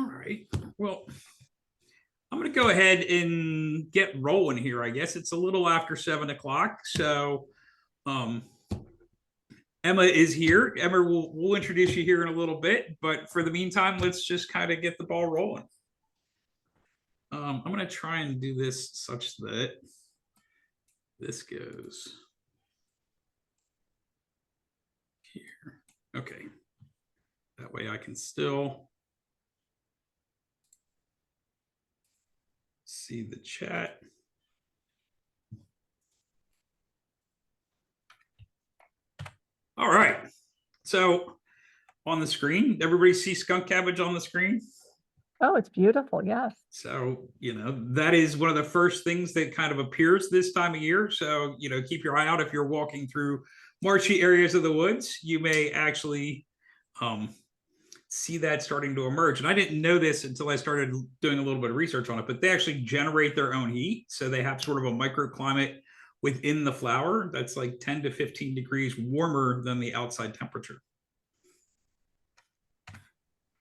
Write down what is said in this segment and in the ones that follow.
right. Well, I'm going to go ahead and get rolling here. I guess it's a little after 7 o'clock. So Emma is here. Emma, we'll introduce you here in a little bit. But for the meantime, let's just kind of get the ball rolling. I'm going to try and do this such that this goes here. Okay. That way I can still see the chat. All right. So on the screen, everybody see skunk cabbage on the screen? Oh, it's beautiful. Yes. So, that is one of the first things that kind of appears this time of year. So, keep your eye out. If you're walking through marshy areas of the woods, you may actually see that starting to emerge. And I didn't know this until I started doing a little bit of research on it, but they actually generate their own heat. So they have sort of a microclimate within the flower that's like 10 to 15 degrees warmer than the outside temperature.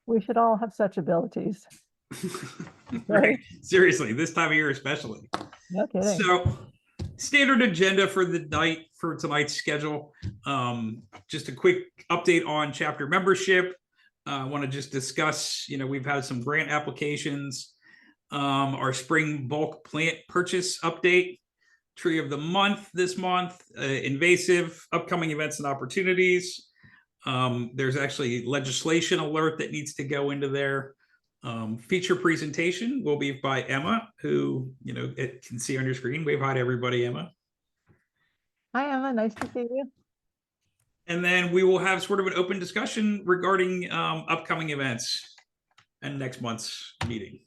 We should all have such abilities. Right. Seriously, this time of year especially. No kidding. So standard agenda for the night, for tonight's schedule. Just a quick update on chapter membership. I want to just discuss, we've had some grant applications, our spring bulk plant purchase update, tree of the month this month, invasive, upcoming events and opportunities. There's actually legislation alert that needs to go into there. Feature presentation will be by Emma, who, it can see on your screen. Wave hi to everybody, Emma. Hi, Emma. Nice to see you. And then we will have sort of an open discussion regarding upcoming events and next month's meeting.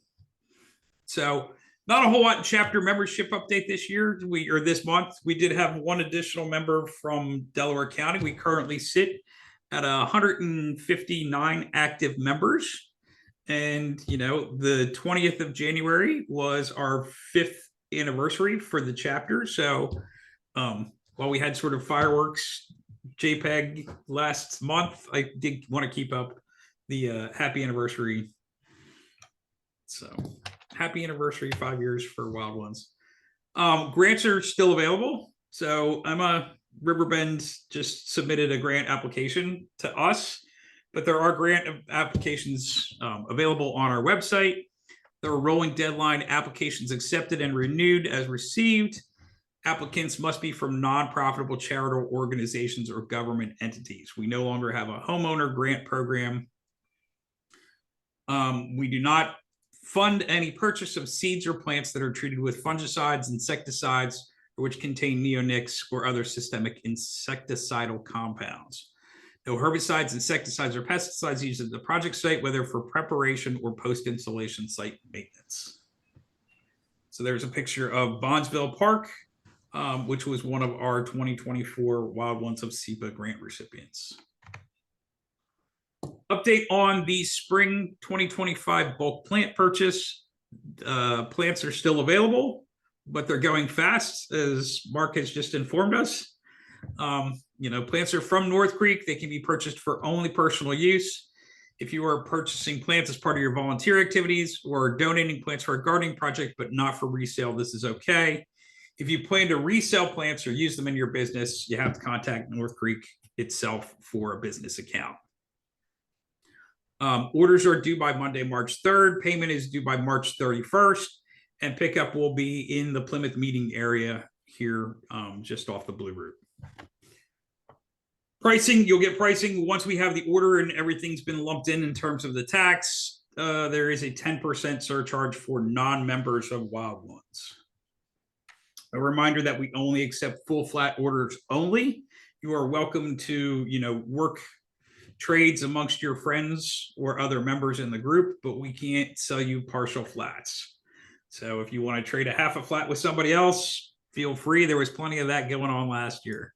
So not a whole lot in chapter membership update this year, or this month. We did have one additional member from Delaware County. We currently sit at 159 active members. And, the 20th of January was our 5th anniversary for the chapter. So while we had sort of fireworks JPEG last month, I did want to keep up the happy anniversary. So happy anniversary, 5 years for Wild Ones. Grants are still available. So Emma Riverbend just submitted a grant application to us, but there are grant applications available on our website. There are rolling deadline applications accepted and renewed as received. Applicants must be from non-profitable charitable organizations or government entities. We no longer have a homeowner grant program. We do not fund any purchase of seeds or plants that are treated with fungicides, insecticides, or which contain neonics or other systemic insecticidal compounds. No herbicides, insecticides, or pesticides used at the project site, whether for preparation or post-installation site maintenance. So there's a picture of Bondsville Park, which was one of our 2024 Wild Ones of SEPA grant recipients. Update on the spring 2025 bulk plant purchase. Plants are still available, but they're going fast, as Mark has just informed us. Plants are from North Creek. They can be purchased for only personal use. If you are purchasing plants as part of your volunteer activities or donating plants for a gardening project, but not for resale, this is okay. If you plan to resell plants or use them in your business, you have to contact North Creek itself for a business account. Orders are due by Monday, March 3rd. Payment is due by March 31st. And pickup will be in the Plymouth meeting area here, just off the Blue Route. Pricing, you'll get pricing once we have the order and everything's been lumped in terms of the tax. There is a 10% surcharge for non-members of Wild Ones. A reminder that we only accept full flat orders only. You are welcome to, work trades amongst your friends or other members in the group, but we can't sell you partial flats. So if you want to trade a half a flat with somebody else, feel free. There was plenty of that going on last year.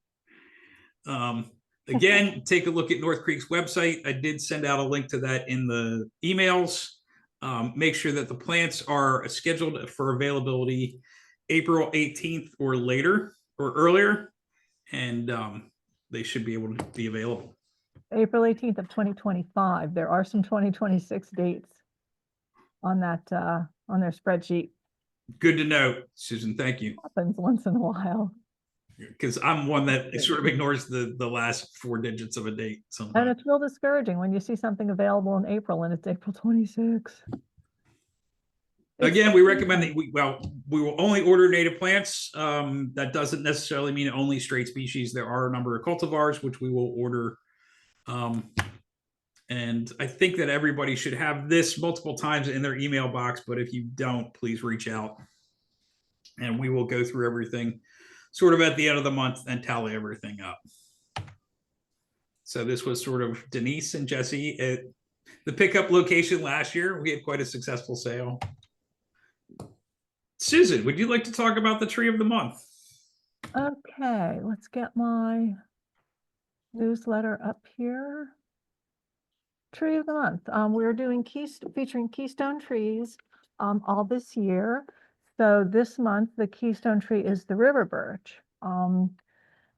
Again, take a look at North Creek's website. I did send out a link to that in the emails. Make sure that the plants are scheduled for availability April 18th or later or earlier, and they should be able to be available. April 18th of 2025. There are some 2026 dates. on that, on their spreadsheet. Good to know, Susan. Thank you. Happens once in a while. Because I'm one that sort of ignores the last 4 digits of a date And sometimes. it's real discouraging when you see something available in April and it's April 26. Again, we recommend that we will only order native plants. That doesn't necessarily mean only straight species. There are a number of cultivars which we will order. And I think that everybody should have this multiple times in their email box, but if you don't, please reach out and we will go through everything sort of at the end of the month and tally everything up. So this was sort of Denise and Jesse at the pickup location last year. We had quite a successful sale. Susan, would you like to talk about the tree of the month? Okay, let's get my newsletter up here. Tree of the month. We're doing featuring keystone trees all this year. So this month, the keystone tree is the river birch.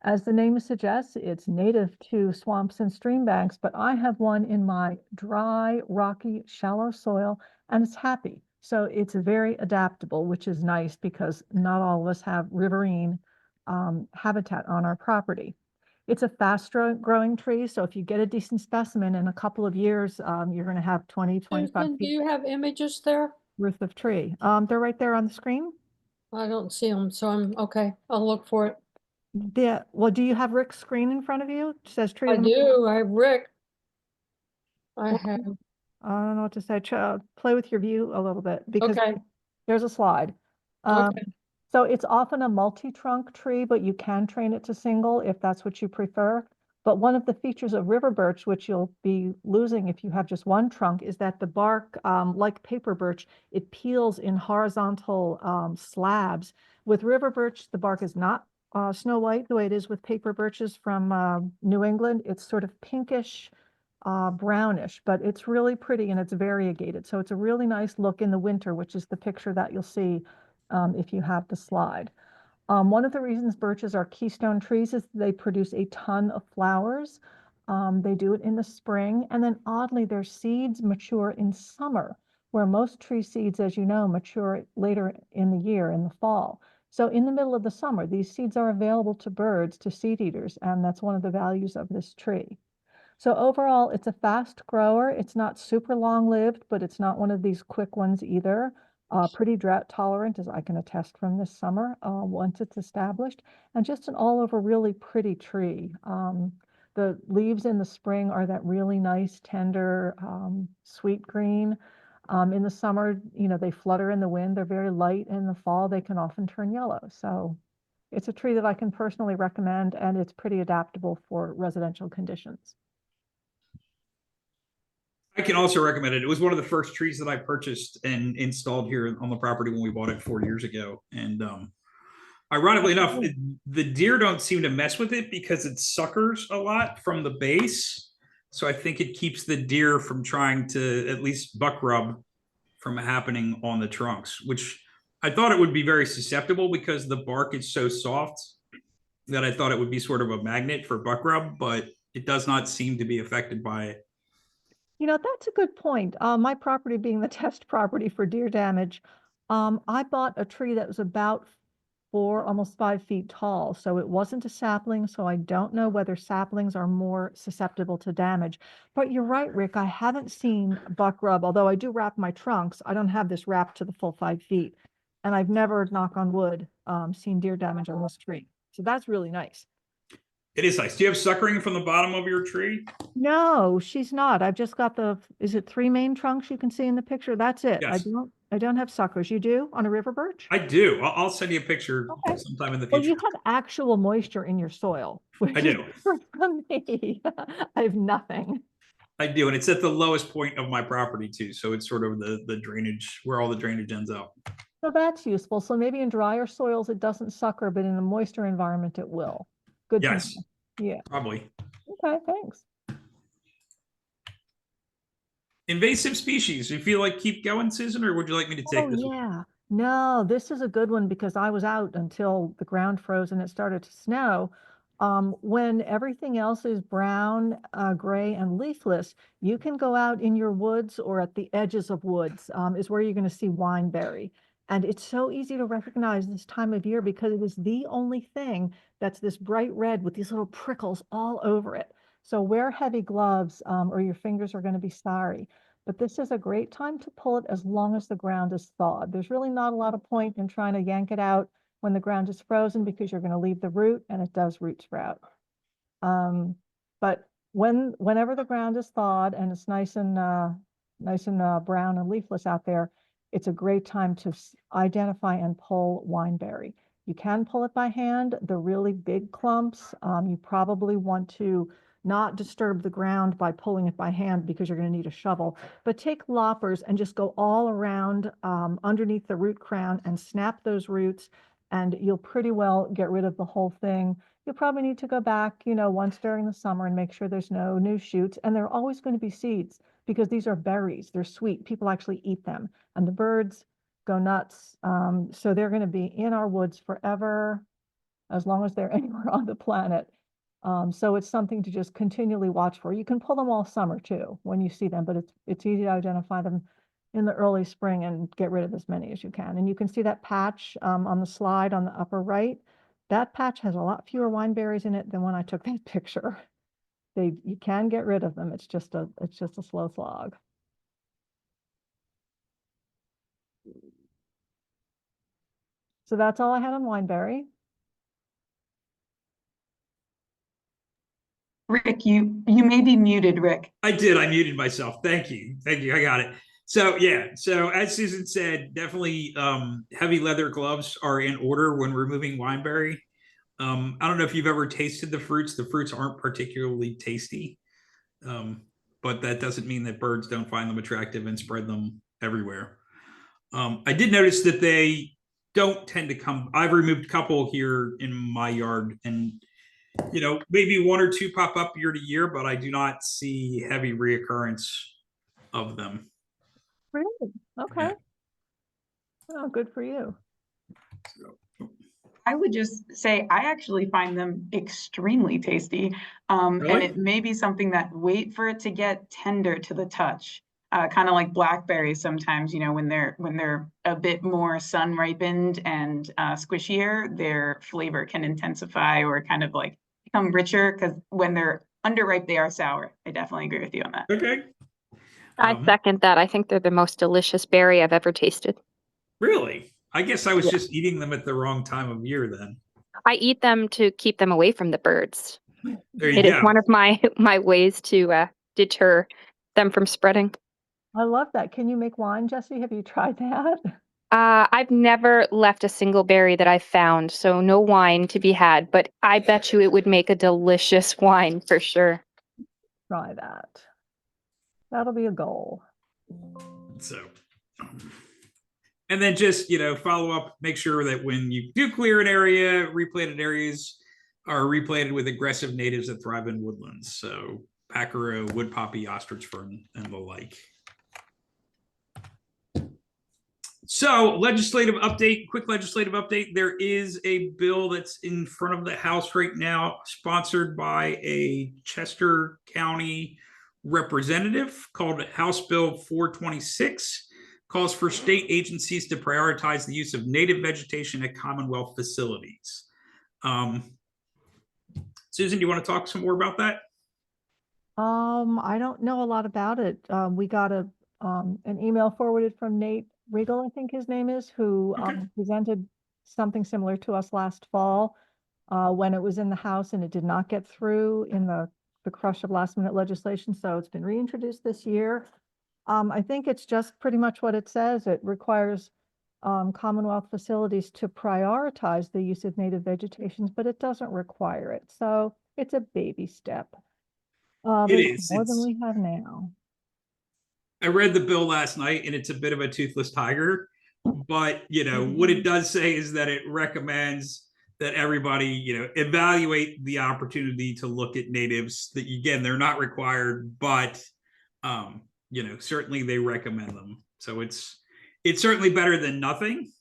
As the name suggests, it's native to swamps and stream banks, but I have one in my dry, rocky, shallow soil, and it's happy. So it's very adaptable, which is nice because not all of us have riverine habitat on our property. It's a fast growing tree, so if you get a decent specimen in a couple of years, you're going to have 20, 25 Susan, do feet you have images there? worth of tree. They're right there on the screen. I don't see them, so I'm okay. I'll look for it. Well, do you have Rick's screen in front of you? It says tree. I of the month. do. I have Rick. I Well, have. I don't know what to say. Play with your view a little bit because Okay. there's a slide. Okay. So it's often a multi-trunk tree, but you can train it to single if that's what you prefer. But one of the features of river birch, which you'll be losing if you have just one trunk, is that the bark, like paper birch, it peels in horizontal slabs. With river birch, the bark is not snow white the way it is with paper birches from New England. It's sort of pinkish, brownish, but it's really pretty and it's variegated. So it's a really nice look in the winter, which is the picture that you'll see if you have the slide. One of the reasons birches are keystone trees is they produce a ton of flowers. They do it in the spring, and then oddly, their seeds mature in summer, where most tree seeds, as you know, mature later in the year, in the fall. So in the middle of the summer, these seeds are available to birds, to seed eaters, and that's one of the values of this tree. So overall, it's a fast grower. It's not super long-lived, but it's not one of these quick ones either. Pretty drought tolerant, as I can attest from this summer, once it's established, and just an all-over really pretty tree. The leaves in the spring are that really nice, tender, sweet green. In the summer, they flutter in the wind. They're very light. In the fall, they can often turn yellow. So it's a tree that I can personally recommend, and it's pretty adaptable for residential conditions. I can also recommend it. It was one of the first trees that I purchased and installed here on the property when we bought it 4 years ago. And ironically enough, the deer don't seem to mess with it because it suckers a lot from the base. So I think it keeps the deer from trying to at least buck rub from happening on the trunks, which I thought it would be very susceptible because the bark is so soft that I thought it would be sort of a magnet for buck rub, but it does not seem to be affected by it. That's a good point. My property being the test property for deer damage, I bought a tree that was about 4, almost 5 feet tall. So it wasn't a sapling. So I don't know whether saplings are more susceptible to damage. But you're right, Rick. I haven't seen buck rub, although I do wrap my trunks. I don't have this wrapped to the full 5 feet. And I've never, knock on wood, seen deer damage on this tree. So that's really nice. It is nice. Do you have suckering from the bottom of your tree? No, she's not. I've just got is it 3 main trunks you can see in the picture? That's it. Yes. I don't have suckers. You do on a river birch? I do. I'll send you a picture Okay. sometime in the Well, future. you have actual moisture in your soil. I do. From me. I have nothing. I do. And it's at the lowest point of my property too. So it's sort of the drainage, where all the drainage ends up. So that's useful. So maybe in drier soils, it doesn't sucker, but in a moisture environment, it will. Good. Yes. Yeah. Probably. Okay, thanks. Invasive species. You feel like keep going, Susan, or would you like me to take this one? Yeah. No, this is a good one because I was out until the ground froze and it started to snow. When everything else is brown, gray, and leafless, you can go out in your woods or at the edges of woods, is where you're going to see wineberry. And it's so easy to recognize this time of year because it is the only thing that's this bright red with these little prickles all over it. So wear heavy gloves, or your fingers are going to be sorry. But this is a great time to pull it as long as the ground is thawed. There's really not a lot of point in trying to yank it out when the ground is frozen because you're going to leave the root and it does root sprout. But whenever the ground is thawed and it's nice and brown and leafless out there, it's a great time to identify and pull wineberry. You can pull it by hand. The really big clumps, you probably want to not disturb the ground by pulling it by hand because you're going to need a shovel, but take loppers and just go all around underneath the root crown and snap those roots, and you'll pretty well get rid of the whole thing. You'll probably need to go back, once during the summer and make sure there's no new shoots. And there are always going to be seeds because these are berries. They're sweet. People actually eat them, and the birds go nuts. So they're going to be in our woods forever, as long as they're anywhere on the planet. So it's something to just continually watch for. You can pull them all summer too when you see them, but it's easy to identify them in the early spring and get rid of as many as you can. And you can see that patch on the slide on the upper right. That patch has a lot fewer wineberries in it than when I took that picture. You can get rid of them. It's just a slow slog. So that's all I had on wineberry. Rick, you may be muted, Rick. I did. I muted myself. Thank you. Thank you. I got it. So yeah. So as Susan said, definitely heavy leather gloves are in order when removing wineberry. I don't know if you've ever tasted the fruits. The fruits aren't particularly tasty, but that doesn't mean that birds don't find them attractive and spread them everywhere. I did notice that they don't tend to come. I've removed a couple here in my yard, and maybe one or two pop up year to year, but I do not see heavy reoccurrence of them. Really? Okay. Yeah. Oh, good for you. So, I would just say I actually find them extremely tasty. And Really? it may be something that wait for it to get tender to the touch. Kind of like blackberries sometimes, when they're a bit more sun ripened and squishier, their flavor can intensify or kind of like become richer, because when they're underripe, they are sour. I definitely agree with you on that. Okay. I second that. I think they're the most delicious berry I've ever tasted. Really? I guess I was Yeah. just eating them at the wrong time of year then. I eat them to keep them away from the birds. There you It is go. one of my ways to deter them from spreading. I love that. Can you make wine, Jesse? Have you tried that? I've never left a single berry that I've found, so no wine to be had, but I bet you it would make a delicious wine for sure. Try that. That'll be a goal. So, and then just, follow up, make sure that when you do clear an area, replanted areas are replanted with aggressive natives that thrive in woodlands. So pacaro, wood poppy, ostrich fern, and the like. So quick legislative update. There is a bill that's in front of the House right now, sponsored by a Chester County representative, called House Bill 426. Calls for state agencies to prioritize the use of native vegetation at Commonwealth facilities. Susan, do you want to talk some more about that? I don't know a lot about it. We got an email forwarded from Nate Regal, I think his name is, who presented something similar to us last fall when it was in the House, and it did not get through in the crush of last minute legislation. So it's been reintroduced this year. I think it's just pretty much what it says. It requires Commonwealth facilities to prioritize the use of native vegetations, but it doesn't require it. So it's a baby step. It is. More than we have now. I read the bill last night, and it's a bit of a toothless tiger, but what it does say is that it recommends that everybody evaluate the opportunity to look at natives. That, again, they're not required, but certainly they recommend them. So it's certainly better than nothing.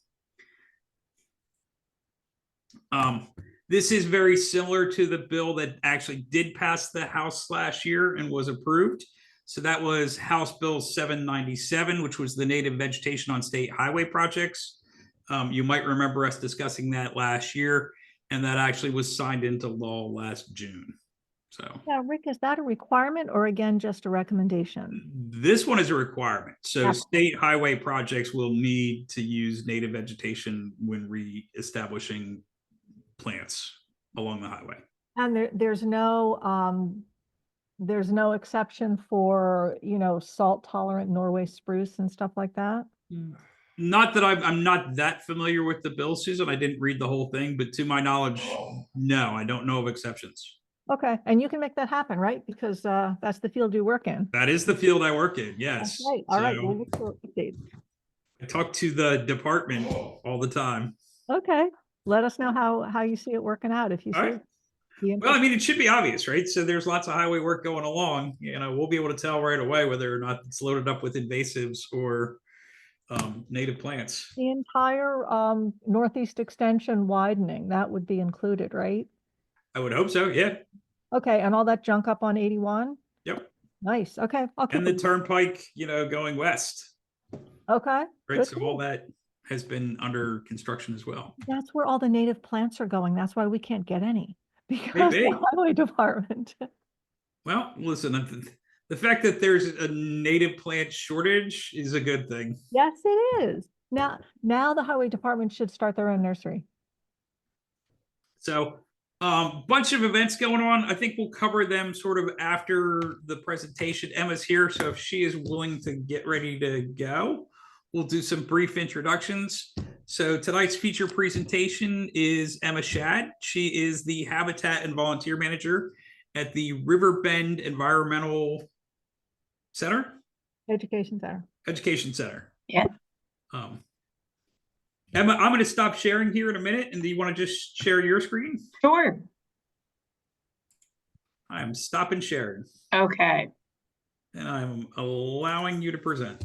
This is very similar to the bill that actually did pass the House last year and was approved. So that was House Bill 797, which was the native vegetation on state highway projects. You might remember us discussing that last year, and that actually was signed into law last June. So Now, Rick, is that a requirement or again, just a recommendation? this one is a requirement. So Yeah. state highway projects will need to use native vegetation when re-establishing plants along the highway. And there's no exception for, salt tolerant Norway spruce and stuff like that? Not that I'm not that familiar with the bill, Susan. I didn't read the whole thing, but to my knowledge, no, I don't know of exceptions. Okay, and you can make that happen, right? Because that's the field you work in. That is the field I work in, That's yes. right. All right, So we'll look for updates. I talk to the department all the time. Okay, let us know how you see it working out if you All see. right. the Well, I interest. mean, it should be obvious, right? So there's lots of highway work going along. We'll be able to tell right away whether or not it's loaded up with invasives or native plants. The entire northeast extension widening, that would be included, right? I would hope so, yeah. Okay, and all that junk up on 81? Yep. Nice, okay. I'll keep And the it- turnpike, going west, Okay. right? good So to all know. that has been under construction as well. That's where all the native plants are going. That's why we can't get any. Because Maybe. the highway department. Well, listen, the fact that there's a native plant shortage is a good thing. Yes, it is. Now the highway department should start their own nursery. So, bunch of events going on. I think we'll cover them sort of after the presentation. Emma's here, so if she is willing to get ready to go, we'll do some brief introductions. So tonight's feature presentation is Emma Schad. She is the Habitat and Volunteer Manager at the Riverbend Environmental Center, Education Center. Education Center. Yeah. Emma, I'm going to stop sharing here in a minute. And do you want to just share your screen? Sure. I'm stopping sharing Okay. and I'm allowing you to present.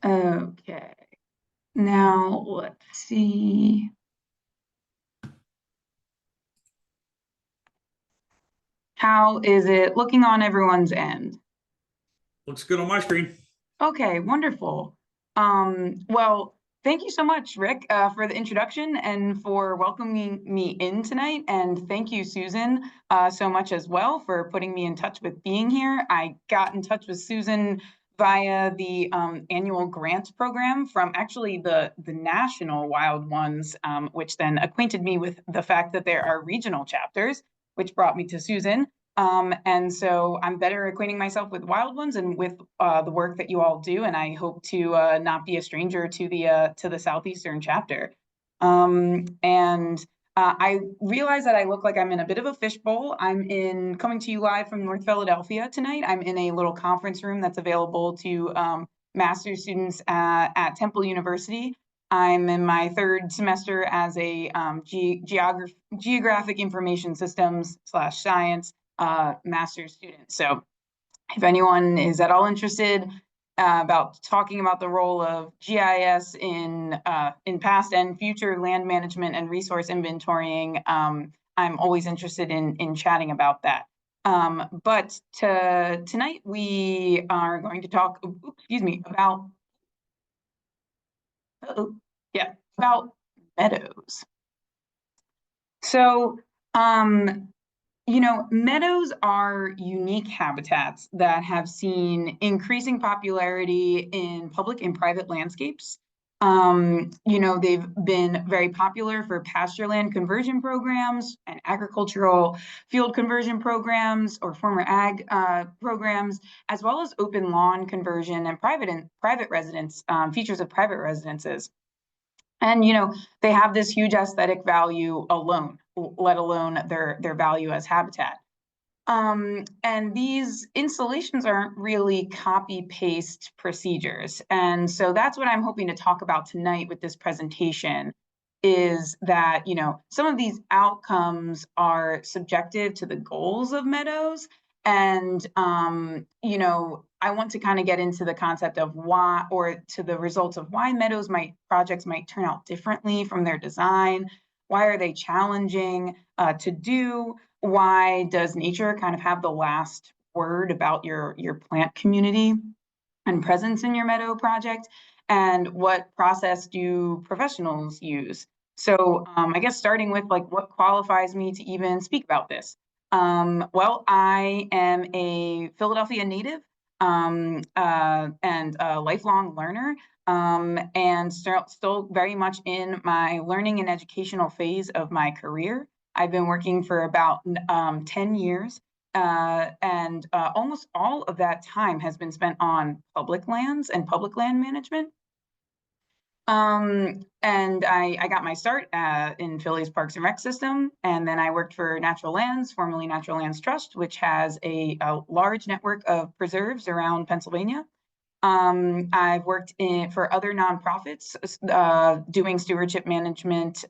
Okay. Now let's see. How is it looking on everyone's end? Looks good on my screen. Okay, wonderful. Well, thank you so much, Rick, for the introduction and for welcoming me in tonight. And thank you, Susan, so much as well for putting me in touch with being here. I got in touch with Susan via the annual grant program from actually the national wild ones, which then acquainted me with the fact that there are regional chapters, which brought me to Susan. And so I'm better acquainting myself with wild ones and with the work that you all do, and I hope to not be a stranger to the Southeastern chapter. I realize that I look like I'm in a bit of a fishbowl. I'm coming to you live from North Philadelphia tonight. I'm in a little conference room that's available to master's students at Temple University. I'm in my third semester as a geographic information systems / science master's student. So if anyone is at all interested about talking about the role of GIS in past and future land management and resource inventorying, I'm always interested in chatting about that. But tonight we are going to talk, about meadows. So, meadows are unique habitats that have seen increasing popularity in public and private landscapes. They've been very popular for pasture land conversion programs and agricultural field conversion programs or former ag programs, as well as open lawn conversion and private residence, features of private residences. And, they have this huge aesthetic value alone, let alone their value as habitat. And these installations aren't really copy-paste procedures. And so that's what I'm hoping to talk about tonight with this presentation is that, some of these outcomes are subjective to the goals of meadows And, you know, I want to kind of get into the concept of why, or to the results of why projects might turn out differently from their design. Why are they challenging to do? Why does nature kind of have the last word about your plant community and presence in your meadow project? And what process do professionals use? So I guess starting with like what qualifies me to even speak about this. Well, I am a Philadelphia native and a lifelong learner, and still very much in my learning and educational phase of my career. I've been working for about 10 years, and almost all of that time has been spent on public lands and public land management. And I got my start in Philly's Parks and Rec system, and then I worked for Natural Lands, formerly Natural Lands Trust, which has a large network of preserves around Pennsylvania. I've worked for other nonprofits doing stewardship management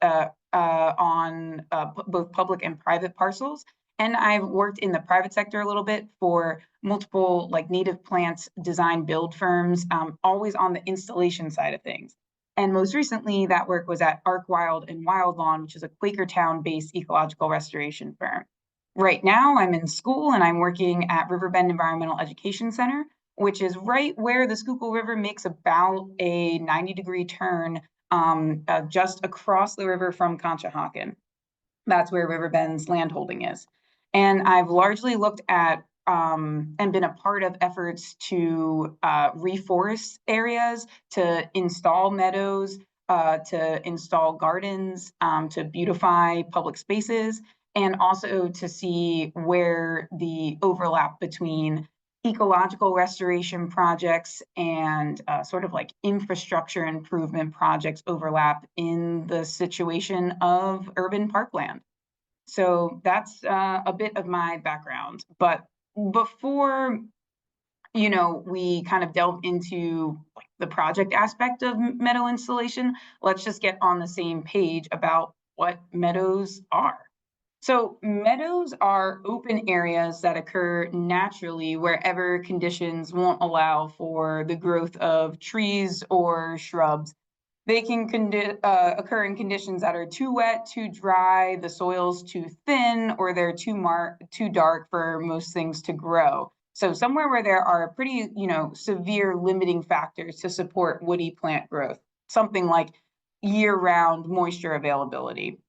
on both public and private parcels. And I've worked in the private sector a little bit for multiple like native plants design build firms, always on the installation side of things. And most recently, that work was at Ark Wild and Wild Lawn, which is a Quakertown-based ecological restoration firm. Right now, I'm in school and I'm working at Riverbend Environmental Education Center, which is right where the Schuylkill River makes about a 90-degree turn just across the river from Conshohocken. That's where Riverbend's landholding is. And I've largely looked at and been a part of efforts to reforest areas, to install meadows, to install gardens, to beautify public spaces, and also to see where the overlap between ecological restoration projects and sort of like infrastructure improvement projects overlap in the situation of urban parkland. So that's a bit of my background. But before, you know, we kind of delve into the project aspect of meadow installation, let's just get on the same page about what meadows are. So meadows are open areas that occur naturally wherever conditions won't allow for the growth of trees or shrubs. They can occur in conditions that are too wet, too dry, the soil's too thin, or they're too dark for most things to grow. So somewhere where there are pretty, you know, severe limiting factors to support woody plant growth, something like year-round moisture availability.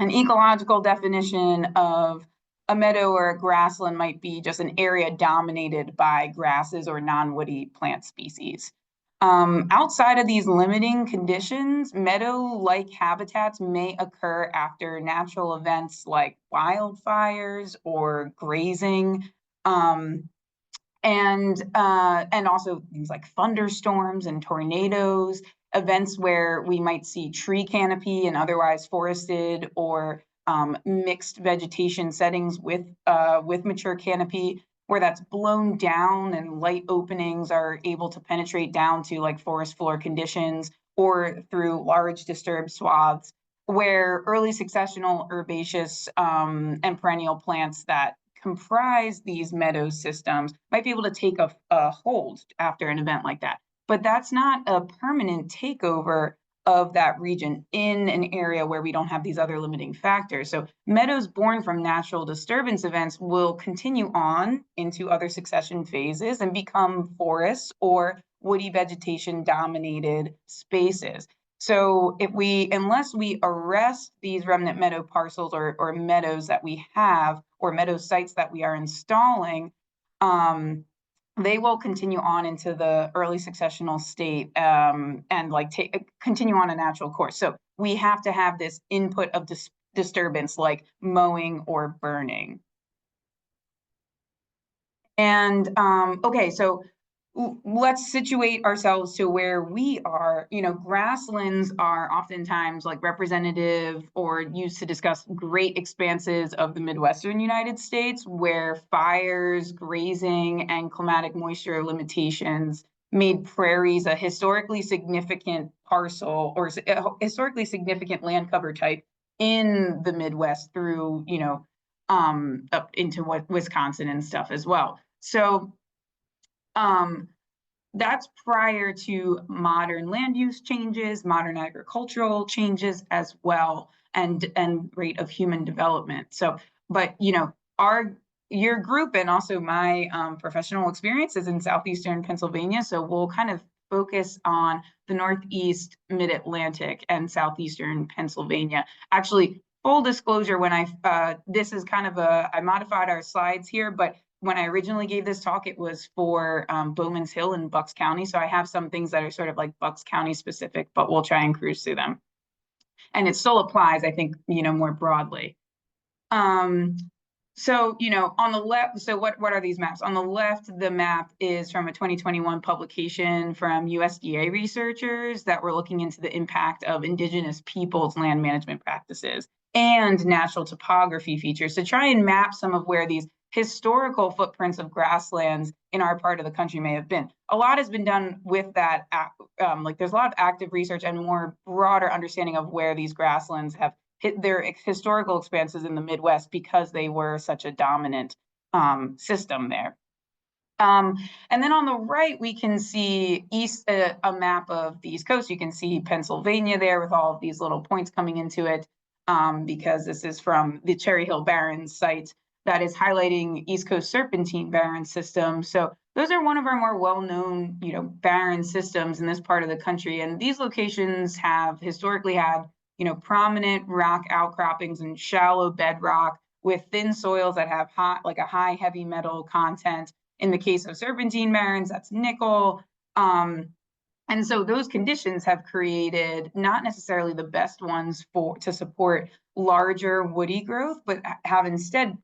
An ecological definition of a meadow or a grassland might be just an area dominated by grasses or non-woody plant species. Outside of these limiting conditions, meadow-like habitats may occur after natural events like wildfires or grazing, and also things like thunderstorms and tornadoes, events where we might see tree canopy and otherwise forested or mixed vegetation settings with mature canopy, where that's blown down and light openings are able to penetrate down to like forest floor conditions, or through large disturbed swaths, where early successional herbaceous and perennial plants that comprise these meadow systems might be able to take a hold after an event like that. But that's not a permanent takeover of that region in an area where we don't have these other limiting factors. So meadows born from natural disturbance events will continue on into other succession phases and become forests or woody vegetation dominated spaces. So unless we arrest these remnant meadow parcels or meadows that we have, or meadow sites that we are installing, they will continue on into the early successional state and like continue on a natural course. So we have to have this input of disturbance like mowing or burning. And okay, so let's situate ourselves to where we are. You know, grasslands are oftentimes like representative or used to discuss great expanses of the Midwestern United States, where fires, grazing, and climatic moisture limitations made prairies a historically significant parcel or a historically significant land cover type in the Midwest through, you know, up into Wisconsin and stuff as well. So that's prior to modern land use changes, modern agricultural changes as well, and rate of human development. So, but your group and also my professional experience is in Southeastern Pennsylvania. So we'll kind of focus on the Northeast, Mid-Atlantic, and Southeastern Pennsylvania. Actually, full disclosure, when this is kind of I modified our slides here, but when I originally gave this talk, it was for Bowman's Hill in Bucks County. So I have some things that are sort of like Bucks County specific, but we'll try and cruise through them. And it still applies, I think, more broadly. So, on the left, so what are these maps? On the left, the map is from a 2021 publication from USDA researchers that were looking into the impact of indigenous peoples' land management practices and natural topography features to try and map some of where these historical footprints of grasslands in our part of the country may have been. A lot has been done with that. There's a lot of active research and more broader understanding of where these grasslands have hit their historical expanses in the Midwest because they were such a dominant system there. And then on the right, we can see a map of the East Coast. You can see Pennsylvania there with all of these little points coming into it because this is from the Cherry Hill Barrens site that is highlighting East Coast Serpentine Barren system. So those are one of our more well-known, barren systems in this part of the country. And these locations have historically had, prominent rock outcroppings and shallow bedrock with thin soils that have a high heavy metal content. In the case of Serpentine Barrens, that's nickel. And so those conditions have created not necessarily the best ones to support larger woody growth, but have instead,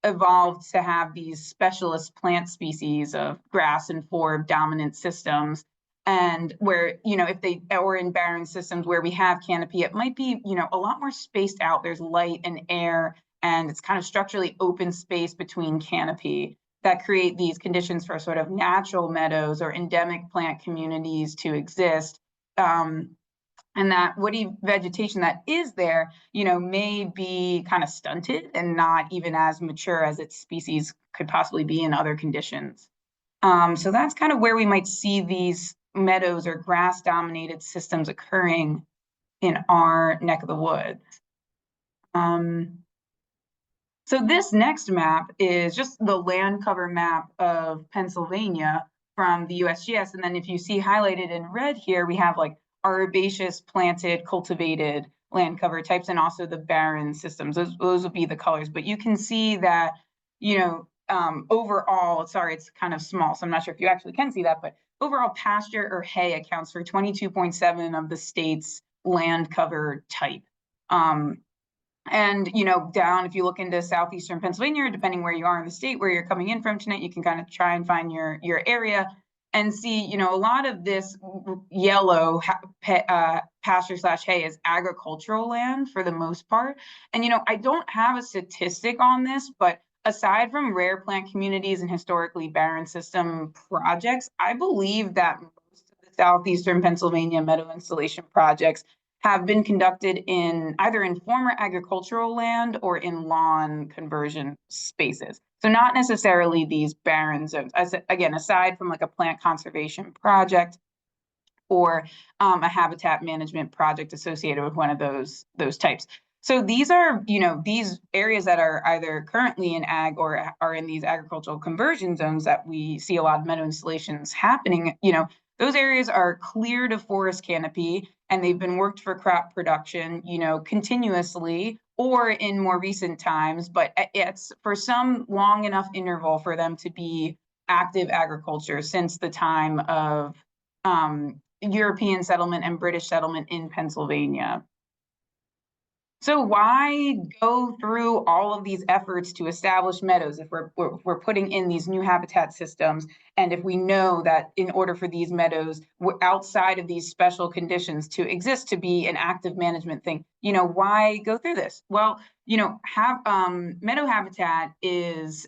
evolved to have these specialist plant species of grass and forb dominant systems. And where, or in barren systems where we have canopy, it might be, a lot more spaced out. There's light and air, and it's kind of structurally open space between canopy that create these conditions for sort of natural meadows or endemic plant communities to exist. And that woody vegetation that is there, may be kind of stunted and not even as mature as its species could possibly be in other conditions. So that's kind of where we might see these meadows or grass-dominated systems occurring in our neck of the woods. So this next map is just the land cover map of Pennsylvania from the USGS. And then if you see highlighted in red here, we have like herbaceous, planted, cultivated land cover types, and also the barren systems. Those will be the colors. But you can see that, overall, sorry, it's kind of small, so I'm not sure if you actually can see that, but overall pasture or hay accounts for 22.7 of the state's land cover type. And, down, if you look into Southeastern Pennsylvania, depending where you are in the state, where you're coming in from tonight, you can kind of try and find your area and see, a lot of this yellow pasture/hay is agricultural land for the most part. And, I don't have a statistic on this, but aside from rare plant communities and historically barren system projects, I believe that most of the Southeastern Pennsylvania meadow installation projects have been conducted either in former agricultural land or in lawn conversion spaces. So not necessarily these barren zones. Again, aside from like a plant conservation project or a habitat management project associated with one of those types. So these are, these areas that are either currently in ag or are in these agricultural conversion zones that we see a lot of meadow installations happening, those areas are cleared of forest canopy and they've been worked for crop production, continuously or in more recent times, but it's for some long enough interval for them to be active agriculture since the time of European settlement and British settlement in Pennsylvania. So why go through all of these efforts to establish meadows if we're putting in these new habitat systems, and if we know that in order for these meadows outside of these special conditions to exist to be an active management thing, why go through this? Well, meadow habitat is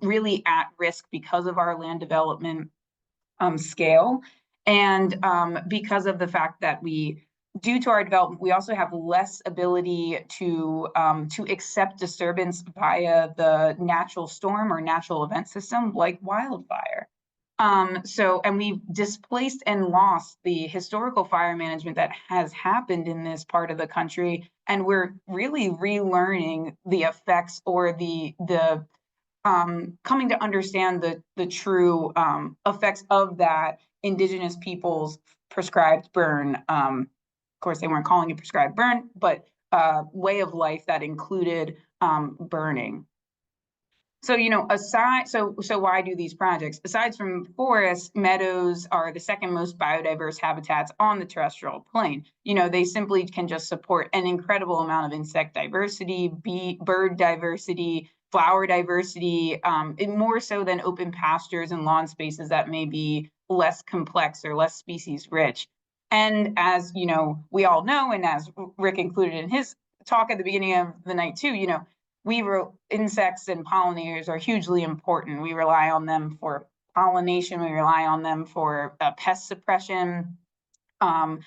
really at risk because of our land development scale, and because of the fact that we due to our development, we also have less ability to accept disturbance via the natural storm or natural event system like wildfire. And we've displaced and lost the historical fire management that has happened in this part of the country, and we're really relearning the effects or the coming to understand the true effects of that indigenous people's prescribed burn. Of course, they weren't calling it prescribed burn, but way of life that included burning. So, so why do these projects? Aside from forests, meadows are the second most biodiverse habitats on the terrestrial plane. They simply can just support an incredible amount of insect diversity, bird diversity, flower diversity, more so than open pastures and lawn spaces that may be less complex or less species rich. And as we all know, and as Rick included in his talk at the beginning of the night too, insects and pollinators are hugely important. We rely on them for pollination. We rely on them for pest suppression. Plant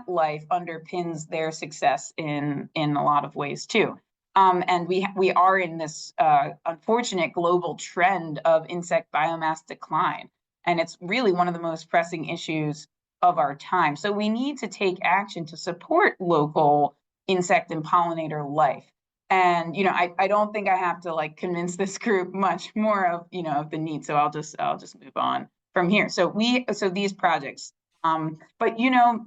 life underpins their success in a lot of ways too. And we are in this unfortunate global trend of insect biomass decline. And it's really one of the most pressing issues of our time. So we need to take action to support local insect and pollinator life. And I don't think I have to convince this group much more of of the need. So I'll just move on from here. So these projects, but the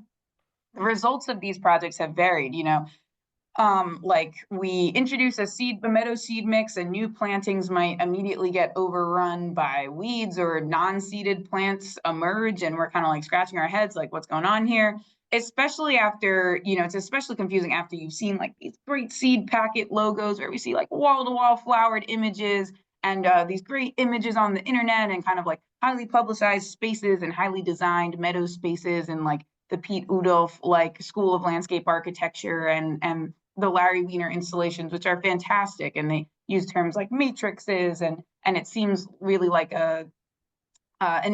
results of these projects have varied. We introduce a meadow seed mix, and new plantings might immediately get overrun by weeds, or non-seeded plants emerge, and we're kind of scratching our heads what's going on here. Especially after, it's especially confusing after you've seen these great seed packet logos where we see wall-to-wall flowered images and these great images on the internet, and kind of highly publicized spaces and highly designed meadow spaces, and the Pete Udolph School of Landscape Architecture and the Larry Wiener installations, which are fantastic, and they use terms like matrices, and it seems really like an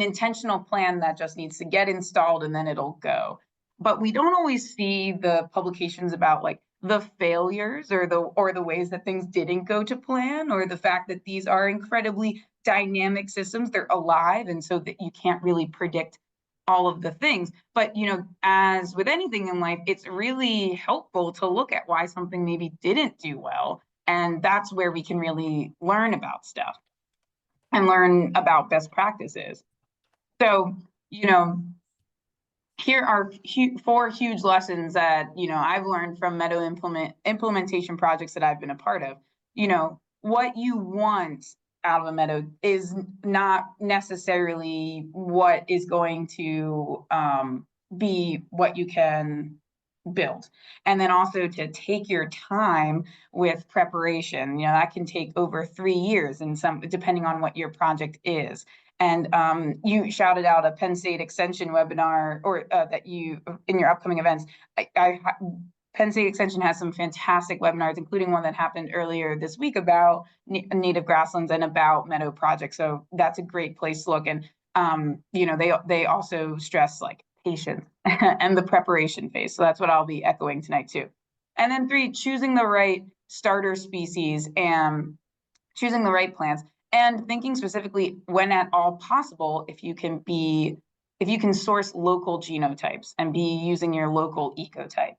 intentional plan that just needs to get installed and then it'll go. But we don't always see the publications about the failures or the ways that things didn't go to plan, or the fact that these are incredibly dynamic systems. They're alive, and so that you can't really predict all of the things. But as with anything in life, it's really helpful to look at why something maybe didn't do well, and that's where we can really learn about stuff and learn about best practices. So here are 4 huge lessons that I've learned from meadow implementation projects that I've been a part of. What you want out of a meadow is not necessarily what is going to be what you can build. And then also to take your time with preparation. That can take over 3 years, and depending on what your project is. And you shouted out a Penn State Extension webinar, or that you in your upcoming events. Penn State Extension has some fantastic webinars, including one that happened earlier this week about native grasslands and about meadow projects. So that's a great place to look. And they also stress patience and the preparation phase. So that's what I'll be echoing tonight too. And then 3, choosing the right starter species and choosing the right plants. And thinking specifically, when at all possible, if you can source local genotypes and be using your local ecotype.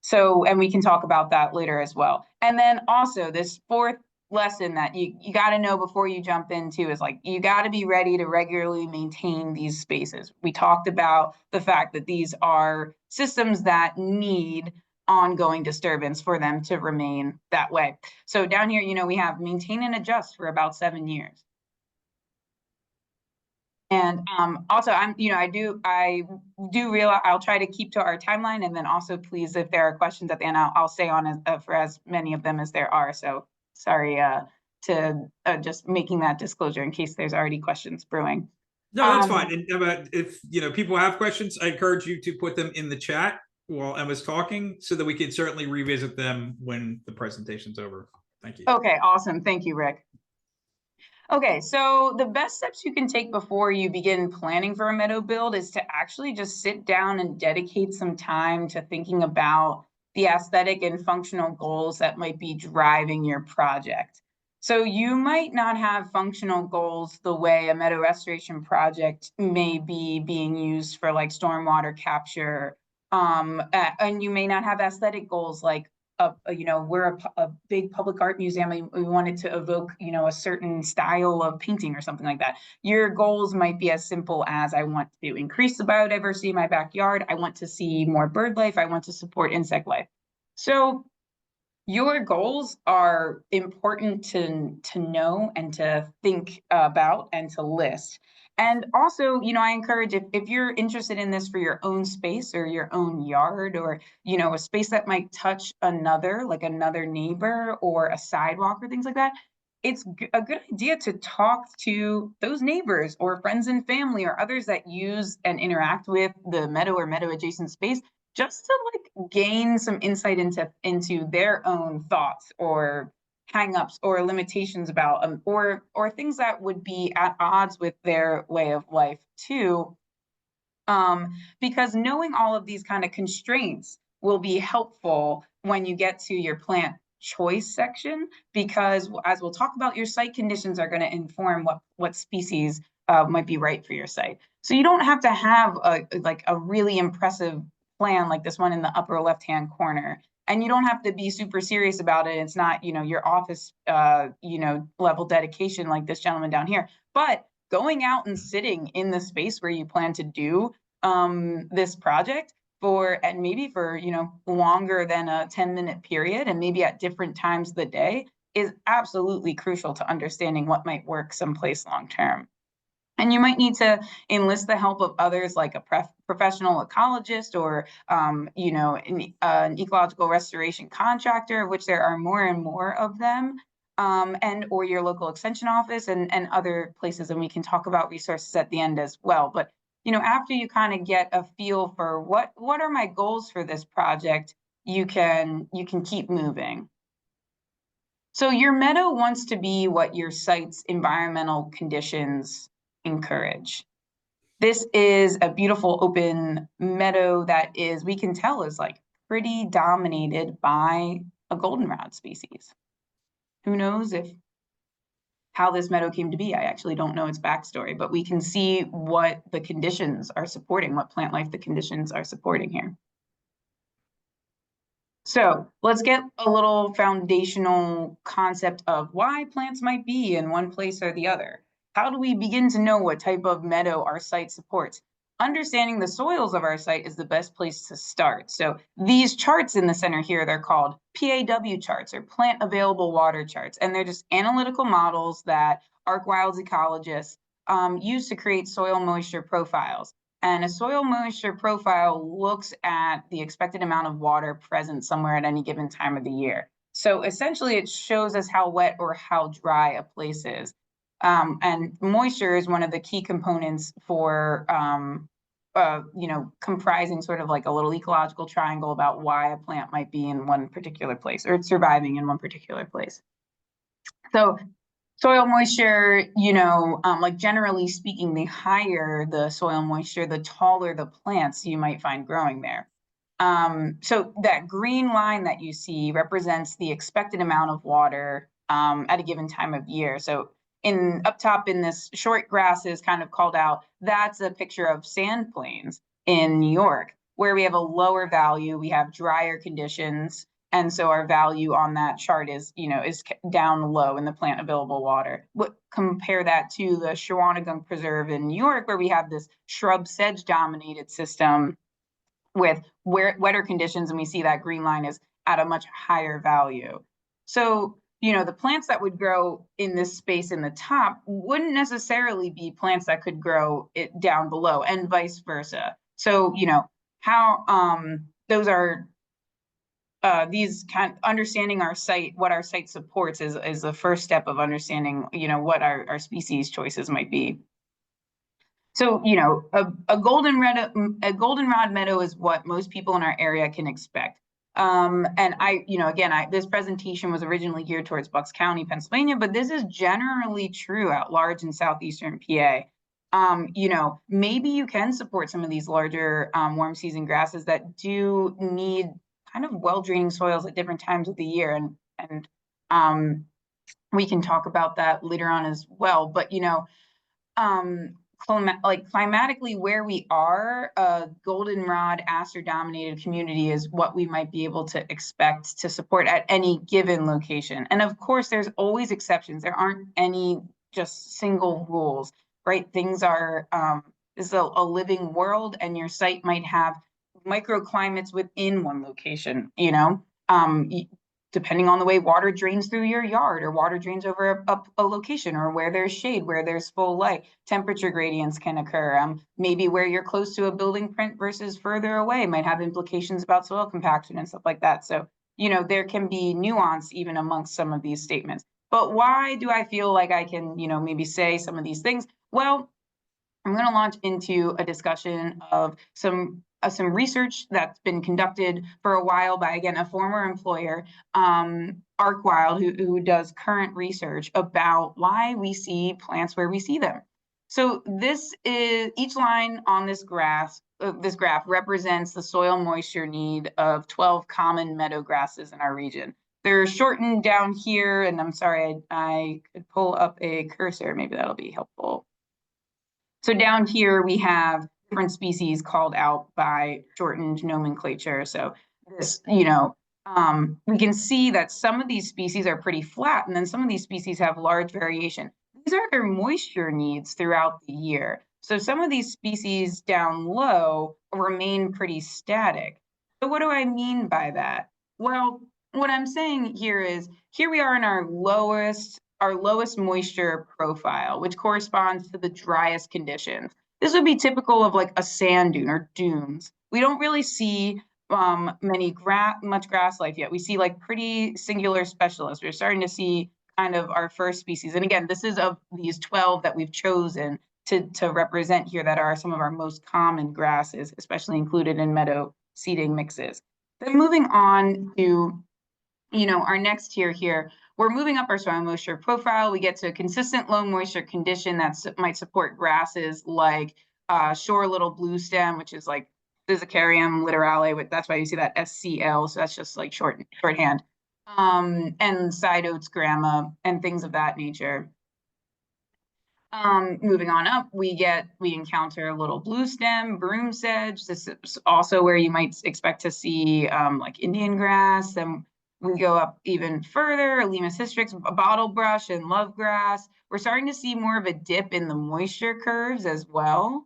So, and we can talk about that later as well. And then also this 4th lesson that you got to know before you jump into is you got to be ready to regularly maintain these spaces. We talked about the fact that these are systems that need ongoing disturbance for them to remain that way. So down here, we have maintain and adjust for about 7 years. And also, I do realize I'll try to keep to our timeline, and then also please, if there are questions at the end, I'll stay on for as many of them as there are. So sorry to just making that disclosure in case there's already questions brewing. No, that's fine. And if people have questions, I encourage you to put them in the chat while Emma's talking, so that we can certainly revisit them when the presentation's over. Thank you. Okay, awesome. Thank you, Rick. Okay, so the best steps you can take before you begin planning for a meadow build is to actually just sit down and dedicate some time to thinking about the aesthetic and functional goals that might be driving your project. So you might not have functional goals the way a meadow restoration project may be being used for like stormwater capture. And you may not have aesthetic goals like we're a big public art museum. We wanted to evoke, a certain style of painting or something like that. Your goals might be as simple as I want to increase the biodiversity in my backyard. I want to see more bird life. I want to support insect life. So your goals are important to know and to think about and to list. And also, I encourage if you're interested in this for your own space or your own yard or, a space that might touch another, like another neighbor or a sidewalk or things like that, it's a good idea to talk to those neighbors or friends and family or others that use and interact with the meadow or meadow adjacent space, just to like gain some insight into their own thoughts or hangups or limitations about or things that would be at odds with their way of life too. Because knowing all of these kind of constraints will be helpful when you get to your plant choice section, because as we'll talk about, your site conditions are going to inform what species might be right for your site. So you don't have to have a really impressive plan like this one in the upper left-hand corner. And you don't have to be super serious about it. It's not, your office, level dedication like this gentleman down here. But going out and sitting in the space where you plan to do this project and maybe for, longer than a 10-minute period and maybe at different times of the day is absolutely crucial to understanding what might work someplace long-term. And you might need to enlist the help of others like a professional ecologist or, an ecological restoration contractor, of which there are more and more of them, or your local extension office and other places. And we can talk about resources at the end as well. But, after you kind of get a feel for what are my goals for this project, you can keep moving. So your meadow wants to be what your site's environmental conditions encourage. This is a beautiful open meadow that we can tell is like pretty dominated by a goldenrod species. Who knows how this meadow came to be? I actually don't know its backstory, but we can see what the conditions are supporting, what plant life the conditions are supporting here. So let's get a little foundational concept of why plants might be in one place or the other. How do we begin to know what type of meadow our site supports? Understanding the soils of our site is the best place to start. So these charts in the center here, they're called PAW charts or plant available water charts. And they're just analytical models that ArcWild's ecologists use to create soil moisture profiles. And a soil moisture profile looks at the expected amount of water present somewhere at any given time of the year. So essentially it shows us how wet or how dry a place is. And moisture is one of the key components for, comprising sort of like a little ecological triangle about why a plant might be in one particular place or it's surviving in one particular place. So soil moisture, like generally speaking, the higher the soil moisture, the taller the plants you might find growing there. So that green line that you see represents the expected amount of water at a given time of year. So up top in this short grass is kind of called out, that's a picture of sand plains in New York, where we have a lower value, we have drier conditions. And so our value on that chart is down low in the plant available water. Compare that to the Shawanagon Preserve in New York, where we have this shrub sedge dominated system with wetter conditions. And we see that green line is at a much higher value. So, the plants that would grow in this space in the top wouldn't necessarily be plants that could grow it down below and vice versa. So, how those are these understanding our site, what our site supports is the first step of understanding, what our species choices might be. So, a goldenrod meadow is what most people in our area can expect. And this presentation was originally geared towards Bucks County, Pennsylvania, but this is generally true at large in Southeastern PA. Maybe you can support some of these larger warm season grasses that do need kind of well draining soils at different times of the year. And we can talk about that later on as well. But, climatically where we are, a goldenrod aster dominated community is what we might be able to expect to support at any given location. And of course, there's always exceptions. There aren't any just single rules, right? Things are, this is a living world, and your site might have microclimates within one location, depending on the way water drains through your yard, or water drains over a location, or where there's shade, where there's full light, temperature gradients can occur. Maybe where you're close to a building print versus further away might have implications about soil compaction and stuff like that. So, there can be nuance even amongst some of these statements. But why do I feel like I can, maybe say some of these things? Well, I'm going to launch into a discussion of some research that's been conducted for a while by, again, a former employer, Arcwild, who does current research about why we see plants where we see them. So this is, each line on this graph represents the soil moisture need of 12 common meadow grasses in our region. They're shortened down here, and I'm sorry, I could pull up a cursor, maybe that'll be helpful. So down here we have different species called out by shortened nomenclature. So this, we can see that some of these species are pretty flat, and then some of these species have large variation. These are their moisture needs throughout the year. So some of these species down low remain pretty static. So what do I mean by that? Well, what I'm saying here is, here we are in our lowest moisture profile, which corresponds to the driest conditions. This would be typical of like a sand dune or dunes. We don't really see much grass life yet. We see like pretty singular specialists. We're starting to see kind of our first species. And again, this is of these 12 that we've chosen to represent here that are some of our most common grasses, especially included in meadow seeding mixes. Then moving on to, our next tier here, we're moving up our soil moisture profile. We get to a consistent low moisture condition that might support grasses like shore little blue stem, which is like Zizicarium litorale. That's why you see that SCL. So that's just like shorthand. And side oats, grama, and things of that nature. Moving on up, we encounter little blue stem, broom sedge. This is also where you might expect to see like Indian grass. Then we go up even further, Limus hystrix, bottle brush, and love grass. We're starting to see more of a dip in the moisture curves as well.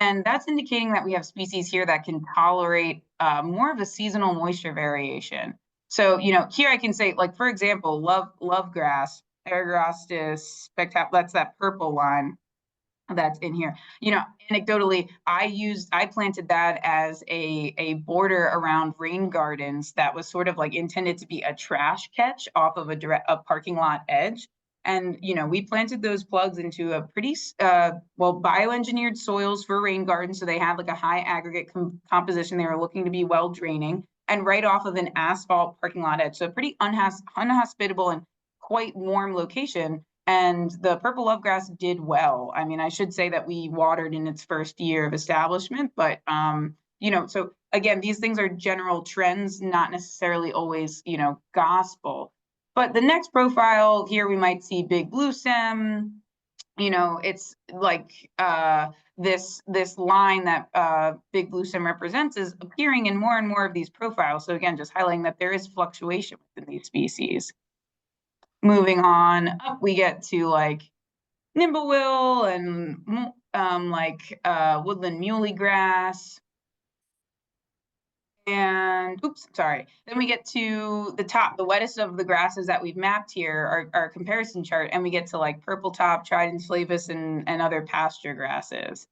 And that's indicating that we have species here that can tolerate more of a seasonal moisture variation. So, here I can say, like, for example, love grass, Eragrostis spectacular, that's that purple line that's in here. Anecdotally, I planted that as a border around rain gardens that was sort of like intended to be a trash catch off of a parking lot edge. And, we planted those plugs into a pretty, bioengineered soils for rain gardens. So they had like a high aggregate composition. They were looking to be well draining, and right off of an asphalt parking lot edge. So a pretty unhospitable and quite warm location. And the purple lovegrass did well. I mean, I should say that we watered in its first year of establishment, but, so again, these things are general trends, not necessarily always, gospel. But the next profile here, we might see big blue stem. It's like this line that big blue stem represents is appearing in more and more of these profiles. So again, just highlighting that there is fluctuation within these species. Moving on up, we get to like nimblewill and woodland muley grass. And then we get to the top, the wettest of the grasses that we've mapped here, our comparison chart, and we get to like purple top, tridens flavus, and other pasture grasses.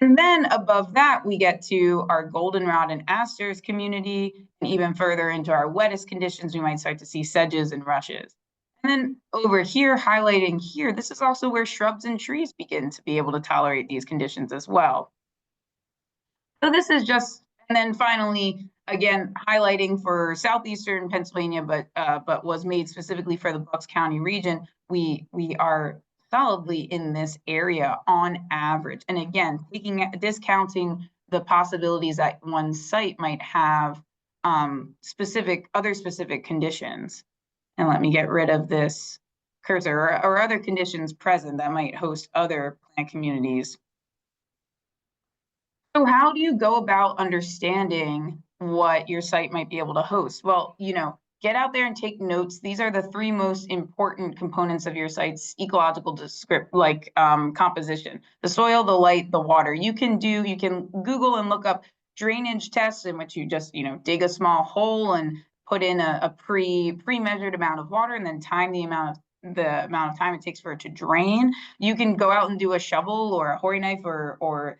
And then above that, we get to our goldenrod and asters community, and even further into our wettest conditions, we might start to see sedges and rushes. And then over here, highlighting here, this is also where shrubs and trees begin to be able to tolerate these conditions as well. So this is just, and then finally, again, highlighting for Southeastern Pennsylvania, but was made specifically for the Bucks County region, we are solidly in this area on average. And again, discounting the possibilities that one site might have other specific conditions. And let me get rid of this cursor, or other conditions present that might host other plant communities. So how do you go about understanding what your site might be able to host? Well, get out there and take notes. These are the 3 most important components of your site's ecological composition: the soil, the light, the water. You can Google and look up drainage tests in which you just, dig a small hole and put in a pre-measured amount of water, and then time the amount of time it takes for it to drain. You can go out and do a shovel or a Horry knife or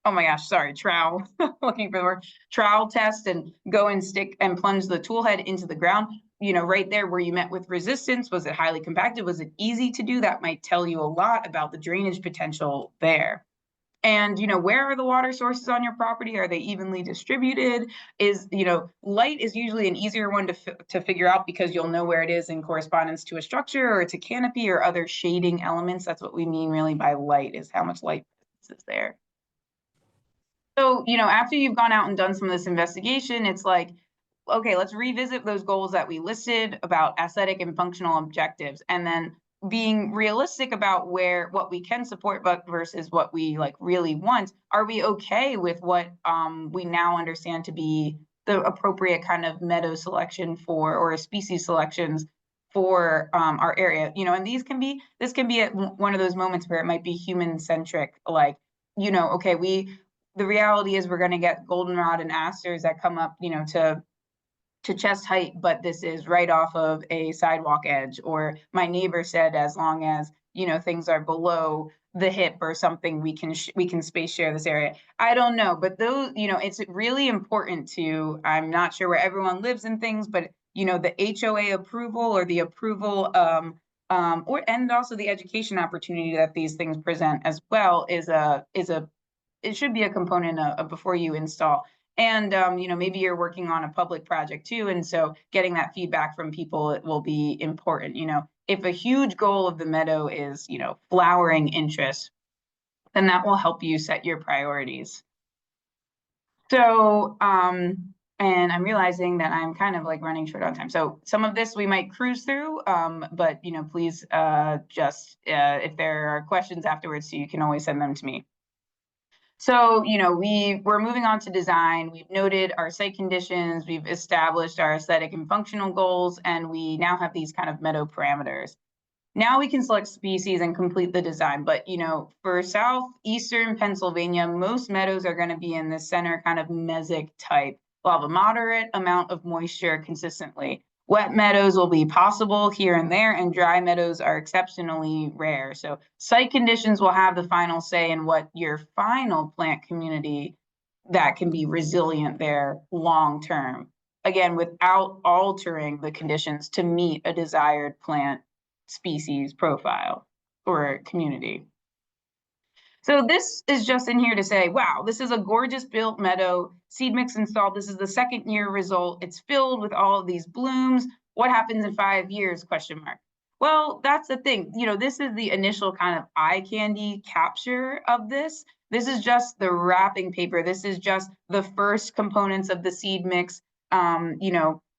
oh my gosh, sorry, trowel, looking for the word, trowel test, and go and stick and plunge the tool head into the ground, right there where you met with resistance. Was it highly compacted? Was it easy to do? That might tell you a lot about the drainage potential there. And, where are the water sources on your property? Are they evenly distributed? Light is usually an easier one to figure out, because you'll know where it is in correspondence to a structure, or it's a canopy, or other shading elements. That's what we mean really by light, is how much light is there. So, after you've gone out and done some of this investigation, it's like, okay, let's revisit those goals that we listed about aesthetic and functional objectives, and then being realistic about what we can support, but versus what we really want. Are we okay with what we now understand to be the appropriate kind of meadow selection or species selections for our area? And this can be at one of those moments where it might be human centric, okay, the reality is we're going to get goldenrod and asters that come up, to chest height, but this is right off of a sidewalk edge. Or my neighbor said, as long as, things are below the hip or something, we can space share this area. I don't know, but those, it's really important I'm not sure where everyone lives in things, but, the HOA approval, or the approval, and also the education opportunity that these things present as well it should be a component of before you install. And, maybe you're working on a public project too. And so getting that feedback from people, it will be important. If a huge goal of the meadow is, flowering interest, then that will help you set your priorities. So, and I'm realizing that I'm kind of running short on time. So some of this we might cruise through, but, please just, if there are questions afterwards, so you can always send them to me. So, we're moving on to design. We've noted our site conditions, we've established our aesthetic and functional goals, and we now have these kind of meadow parameters. Now we can select species and complete the design. But, for Southeastern Pennsylvania, most meadows are going to be in the center kind of mesic type. We'll have a moderate amount of moisture consistently. Wet meadows will be possible here and there, and dry meadows are exceptionally rare. So site conditions will have the final say in what your final plant community that can be resilient there long term. Again, without altering the conditions to meet a desired plant species profile or community. So this is just in here to say, wow, this is a gorgeous built meadow, seed mix installed. This is the 2nd year result. It's filled with all of these blooms. What happens in 5 years, ? Well, that's the thing. This is the initial kind of eye candy capture of this. This is just the wrapping paper. This is just the first components of the seed mix,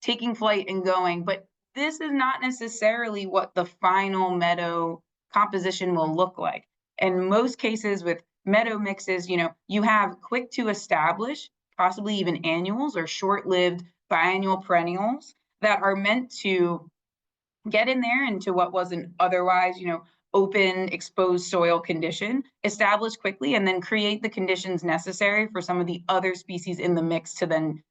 taking flight and going. But this is not necessarily what the final meadow composition will look like. In most cases with meadow mixes, you have quick to establish, possibly even annuals or short-lived biannual perennials that are meant to get in there into what was an otherwise, open, exposed soil condition, establish quickly, and then create the conditions necessary for some of the other species in the mix to then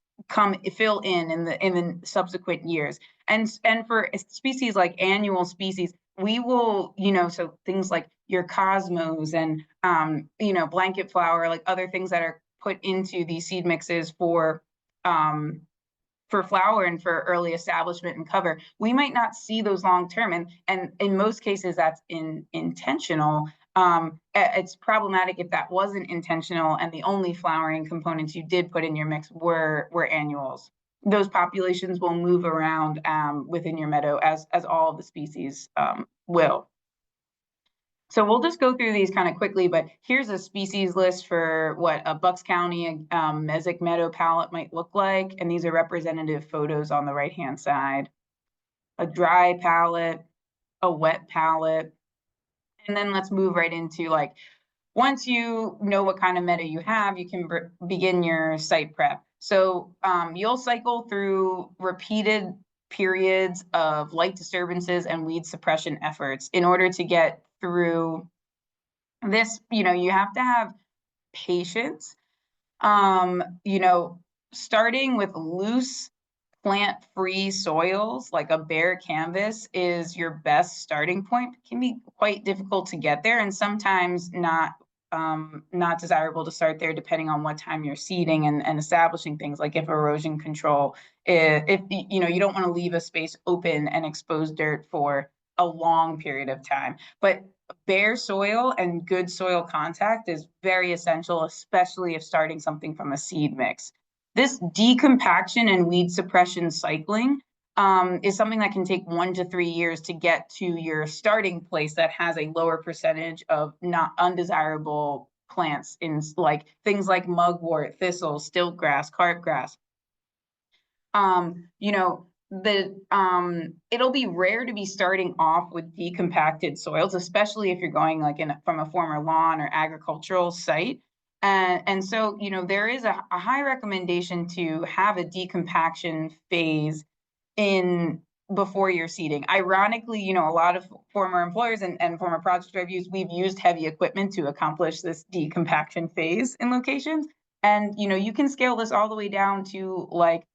fill in the subsequent years. And for species like annual species, we will, so things like your cosmos and, blanket flower, other things that are put into these seed mixes for flower and for early establishment and cover, we might not see those long term. And in most cases, that's intentional. It's problematic if that wasn't intentional and the only flowering components you did put in your mix were annuals. Those populations will move around within your meadow as all of the species will. So we'll just go through these kind of quickly, but here's a species list for what a Bucks County mesic meadow palette might look like. And these are representative photos on the right-hand side. A dry palette, a wet palette. And then let's move right into like, once you know what kind of meadow you have, you can begin your site prep. So you'll cycle through repeated periods of light disturbances and weed suppression efforts in order to get through this. You have to have patience. Starting with loose plant-free soils, like a bare canvas, is your best starting point. It can be quite difficult to get there, and sometimes not desirable to start there, depending on what time you're seeding and establishing things, like if erosion control, if you don't want to leave a space open and expose dirt for a long period of time. But bare soil and good soil contact is very essential, especially if starting something from a seed mix. This decompaction and weed suppression cycling is something that can take 1 to 3 years to get to your starting place that has a lower percentage of not undesirable plants in like things like mugwort, thistle, stiltgrass, carpgrass. It'll be rare to be starting off with decompacted soils, especially if you're going like from a former lawn or agricultural site. And so, there is a high recommendation to have a decompaction phase before you're seeding. Ironically, a lot of former employers and former project reviews, we've used heavy equipment to accomplish this decompaction phase in locations. And, you can scale this all the way down to like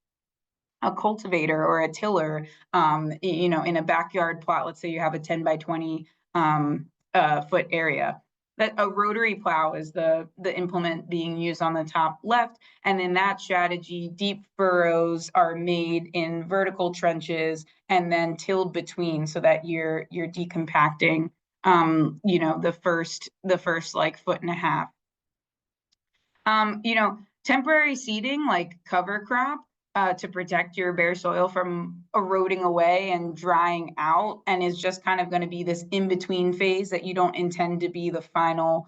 a cultivator or a tiller, in a backyard plot. Let's say you have a 10 by 20 foot area. That a rotary plow is the implement being used on the top left. And in that strategy, deep furrows are made in vertical trenches and then tilled between, so that you're decompacting, the first like 1.5 feet. Temporary seeding like cover crop to protect your bare soil from eroding away and drying out, and is just kind of going to be this in-between phase that you don't intend to be the final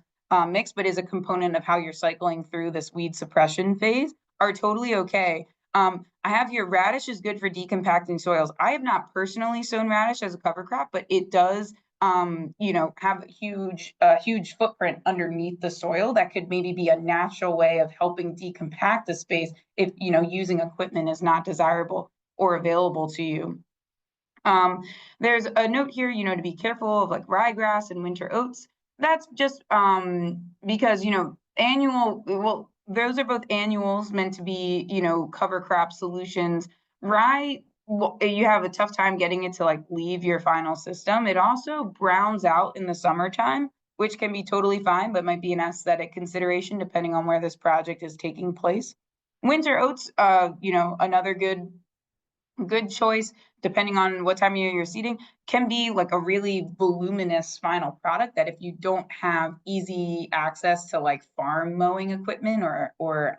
mix, but is a component of how you're cycling through this weed suppression phase, are totally okay. I have here, radish is good for decompacting soils. I have not personally sown radish as a cover crop, but it does have a huge footprint underneath the soil that could maybe be a natural way of helping decompact the space if, using equipment is not desirable or available to you. There's a note here, to be careful of like ryegrass and winter oats. That's just because, those are both annuals meant to be, cover crop solutions. Rye, you have a tough time getting it to like leave your final system. It also browns out in the summertime, which can be totally fine, but might be an aesthetic consideration depending on where this project is taking place. Winter oats, another good choice, depending on what time of year you're seeding, can be like a really voluminous final product that if you don't have easy access to like farm mowing equipment or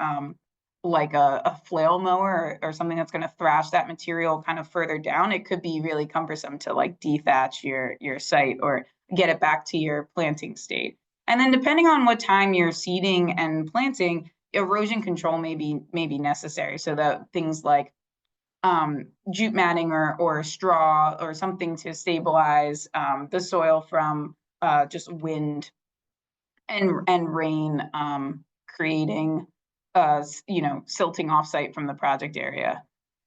like a flail mower or something that's going to thrash that material kind of further down, it could be really cumbersome to like dethatch your site or get it back to your planting state. And then depending on what time you're seeding and planting, erosion control may be necessary. So that things like jute matting or straw or something to stabilize the soil from just wind and rain creating silting offsite from the project area.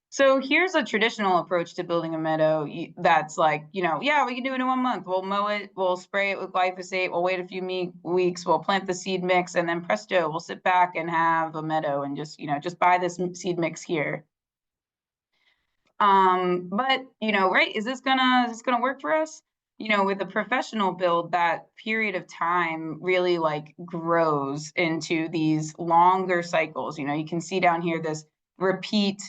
So here's a traditional approach to building a meadow that's like, yeah, we can do it in 1 month. We'll mow it, we'll spray it with glyphosate, we'll wait a few weeks, we'll plant the seed mix, and then presto, we'll sit back and have a meadow and just buy this seed mix here. But right, is this gonna work for us? With a professional build, that period of time really like grows into these longer cycles. You can see down here this repeat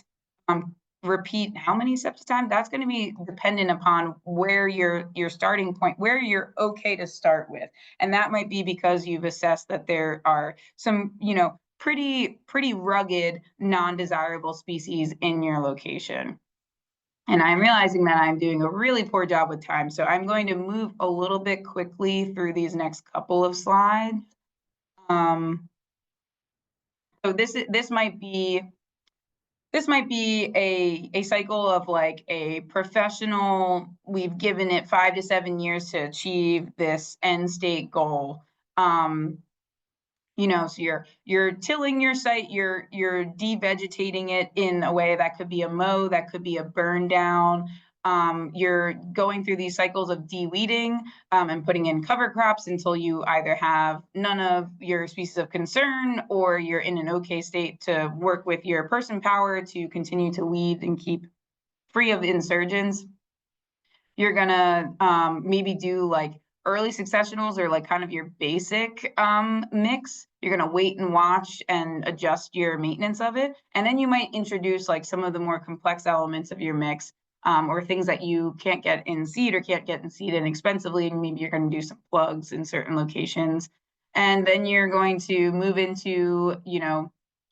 repeat how many steps at a time, that's going to be dependent upon where your starting point, where you're okay to start with. And that might be because you've assessed that there are some, pretty rugged, non-desirable species in your location. And I'm realizing that I'm doing a really poor job with time. So I'm going to move a little bit quickly through these next couple of slides. So this might be a cycle of like a professional. We've given it 5 to 7 years to achieve this end state goal. So you're tilling your site, you're devegetating it in a way that could be a mow, that could be a burn down. You're going through these cycles of de-weeding and putting in cover crops until you either have none of your species of concern or you're in an okay state to work with your person power to continue to weed and keep free of insurgents. You're gonna maybe do like early successionals or like kind of your basic mix. You're gonna wait and watch and adjust your maintenance of it. And then you might introduce like some of the more complex elements of your mix or things that you can't get in seed or can't get in seed inexpensively. And maybe you're gonna do some plugs in certain locations. And then you're going to move into,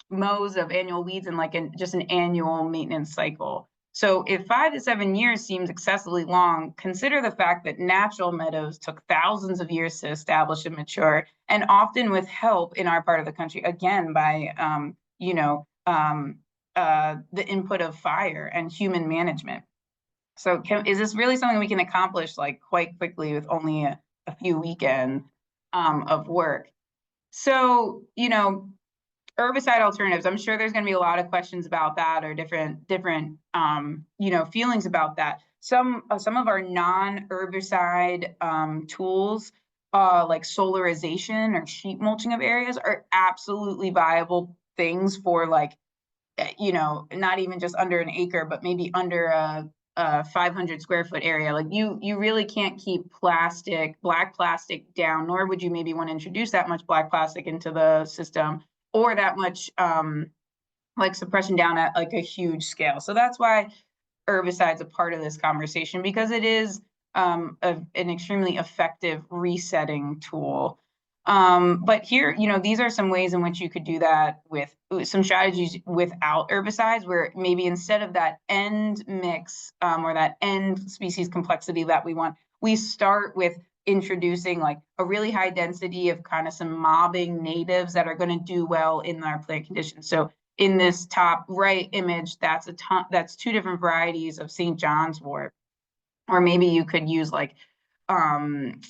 mows of annual weeds and like just an annual maintenance cycle. So if 5 to 7 years seems excessively long, consider the fact that natural meadows took thousands of years to establish and mature, and often with help in our part of the country, again, by, the input of fire and human management. So is this really something we can accomplish like quite quickly with only a few weekends of work? So, herbicide alternatives, I'm sure there's going to be a lot of questions about that or different feelings about that. Some of our non-herbicide tools like solarization or sheet mulching of areas are absolutely viable things for like, not even just under an acre, but maybe under a 500 square foot area. Like you really can't keep black plastic down, nor would you maybe want to introduce that much black plastic into the system or that much like suppression down at like a huge scale. So that's why herbicide's a part of this conversation, because it is an extremely effective resetting tool. But here, these are some ways in which you could do that with some strategies without herbicides, where maybe instead of that end mix or that end species complexity that we want, we start with introducing like a really high density of kind of some mobbing natives that are going to do well in our plant conditions. So in this top right image, that's 2 different varieties of St. John's wort, or maybe you could use like and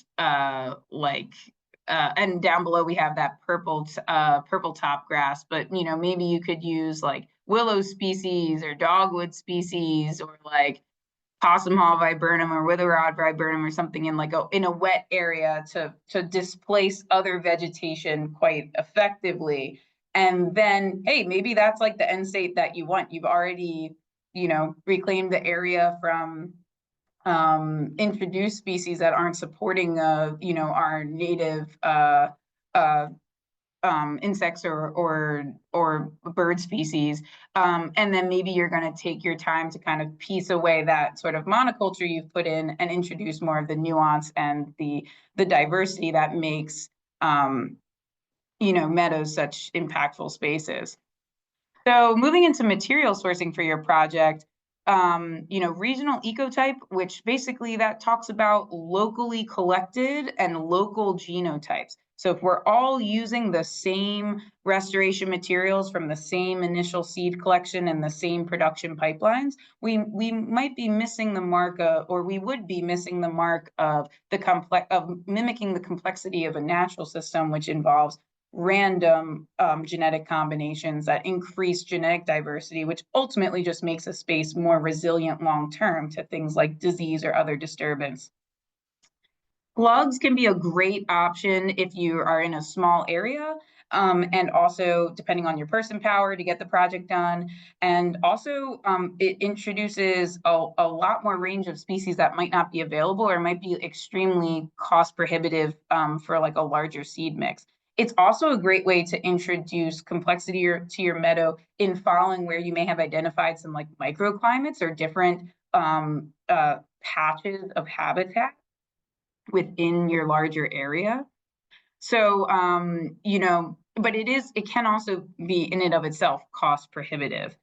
down below we have that purple top grass, but maybe you could use like willow species or dogwood species or like possum haw viburnum or witherrod viburnum or something in like in a wet area to displace other vegetation quite effectively. And then, hey, maybe that's like the end state that you want. You've already, reclaimed the area from introduced species that aren't supporting, our native insects or bird species. And then maybe you're going to take your time to kind of piece away that sort of monoculture you've put in and introduce more of the nuance and the diversity that makes, meadows such impactful spaces. So moving into material sourcing for your project, regional ecotype, which basically that talks about locally collected and local genotypes. So if we're all using the same restoration materials from the same initial seed collection and the same production pipelines, we might be missing the mark or we would be missing the mark of mimicking the complexity of a natural system, which involves random genetic combinations that increase genetic diversity, which ultimately just makes a space more resilient long-term to things like disease or other disturbance. Plugs can be a great option if you are in a small area, and also depending on your person power to get the project done. And also it introduces a lot more range of species that might not be available or might be extremely cost prohibitive for like a larger seed mix. It's also a great way to introduce complexity to your meadow in following where you may have identified some like microclimates or different patches of habitat within your larger area. So, you know, but it can also be in and of itself cost prohibitive.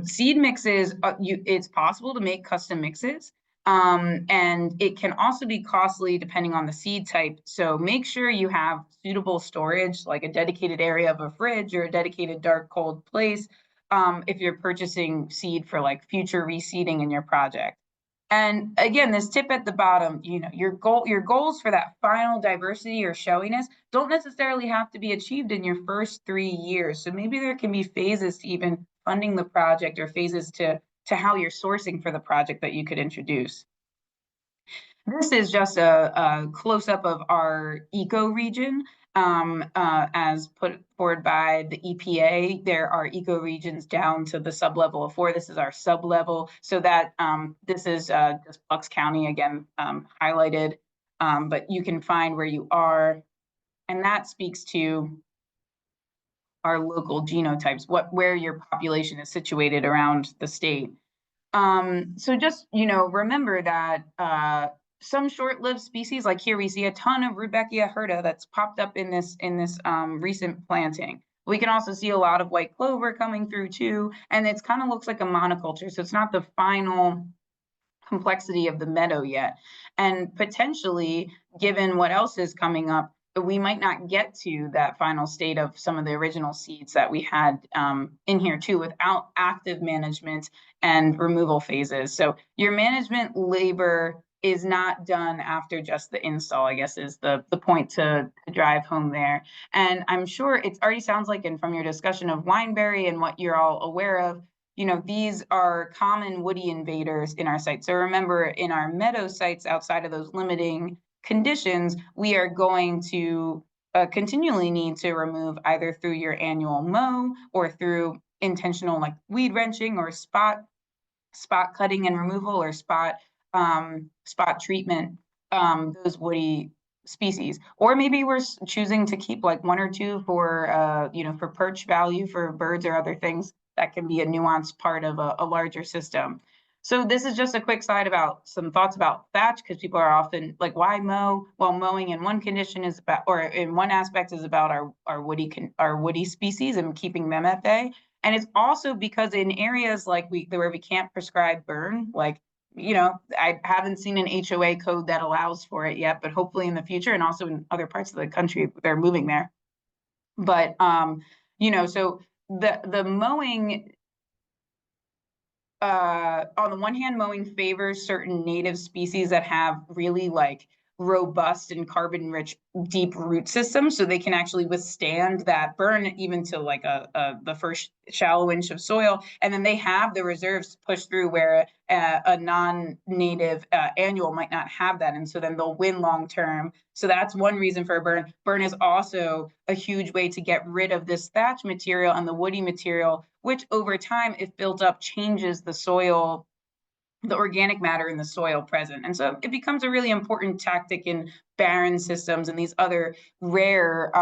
Seed mixes, it's possible to make custom mixes. And it can also be costly depending on the seed type. So make sure you have suitable storage, like a dedicated area of a fridge or a dedicated dark, cold place, if you're purchasing seed for like future reseeding in your project. And again, this tip at the bottom, you know, your goals for that final diversity or showiness don't necessarily have to be achieved in your first 3 years. So maybe there can be phases to even funding the project or phases to how you're sourcing for the project that you could introduce. This is just a close-up of our eco-region as put forward by the EPA. There are ecoregions down to the sub-level of 4. This is our sub-level. So that this is just Bucks County, again, highlighted, but you can find where you are. And that speaks to our local genotypes, where your population is situated around the state. So just, you know, remember that some short-lived species, like here we see a ton of Rudbeckia hirta that's popped up in this recent planting. We can also see a lot of white clover coming through too, and it's kind of looks like a monoculture, so it's not the final complexity of the meadow yet. And potentially, given what else is coming up, we might not get to that final state of some of the original seeds that we had in here too, without active management and removal phases. So your management labor is not done after just the install, I guess is the point to drive home there. And I'm sure it already sounds like, and from your discussion of Wineberry and what you're all aware of, you know, these are common woody invaders in our site. So remember, in our meadow sites outside of those limiting conditions, we are going to continually need to remove either through your annual mow or through intentional like weed wrenching or spot cutting and removal or spot treatment, those woody species. Or maybe we're choosing to keep like 1 or 2 for you know, for perch value for birds or other things. That can be a nuanced part of a larger system. So this is just a quick slide about some thoughts about thatch, because people are often like, why mow? Well, mowing in one condition is about, or in one aspect is about our woody species and keeping them at bay. And it's also because in areas like where we can't prescribe burn, like, you know, I haven't seen an HOA code that allows for it yet, but hopefully in the future, and also in other parts of the country, they're moving there. But, you know, so the mowing, on the one hand, mowing favors certain native species that have really like robust and carbon rich deep root systems, so they can actually withstand that burn even to like the first shallow inch of soil, and then they have the reserves to push through where a non-native annual might not have that, and so then they'll win long term. So that's one reason for a burn. Burn is also a huge way to get rid of this thatch material and the woody material, which over time, if built up, changes the soil, the organic matter in the soil present. And so it becomes a really important tactic in barren systems and these other rare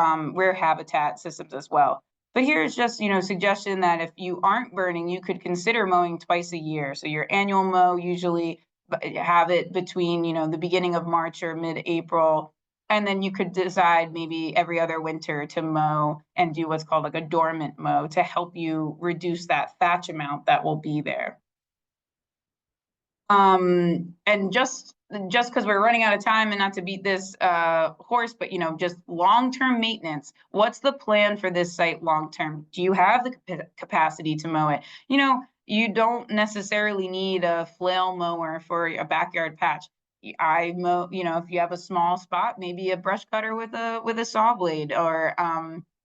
habitat systems as well. But here's just, you know, suggestion that if you aren't burning, you could consider mowing twice a year. So your annual mow, usually have it between, you know, the beginning of March or mid-April. And then you could decide maybe every other winter to mow and do what's called like a dormant mow to help you reduce that thatch amount that will be there. And just because we're running out of time, and not to beat this horse, but you know, just long-term maintenance. What's the plan for this site long-term? Do you have the capacity to mow it? You know, you don't necessarily need a flail mower for a backyard patch. I mow, you know, if you have a small spot, maybe a brush cutter with a saw blade, or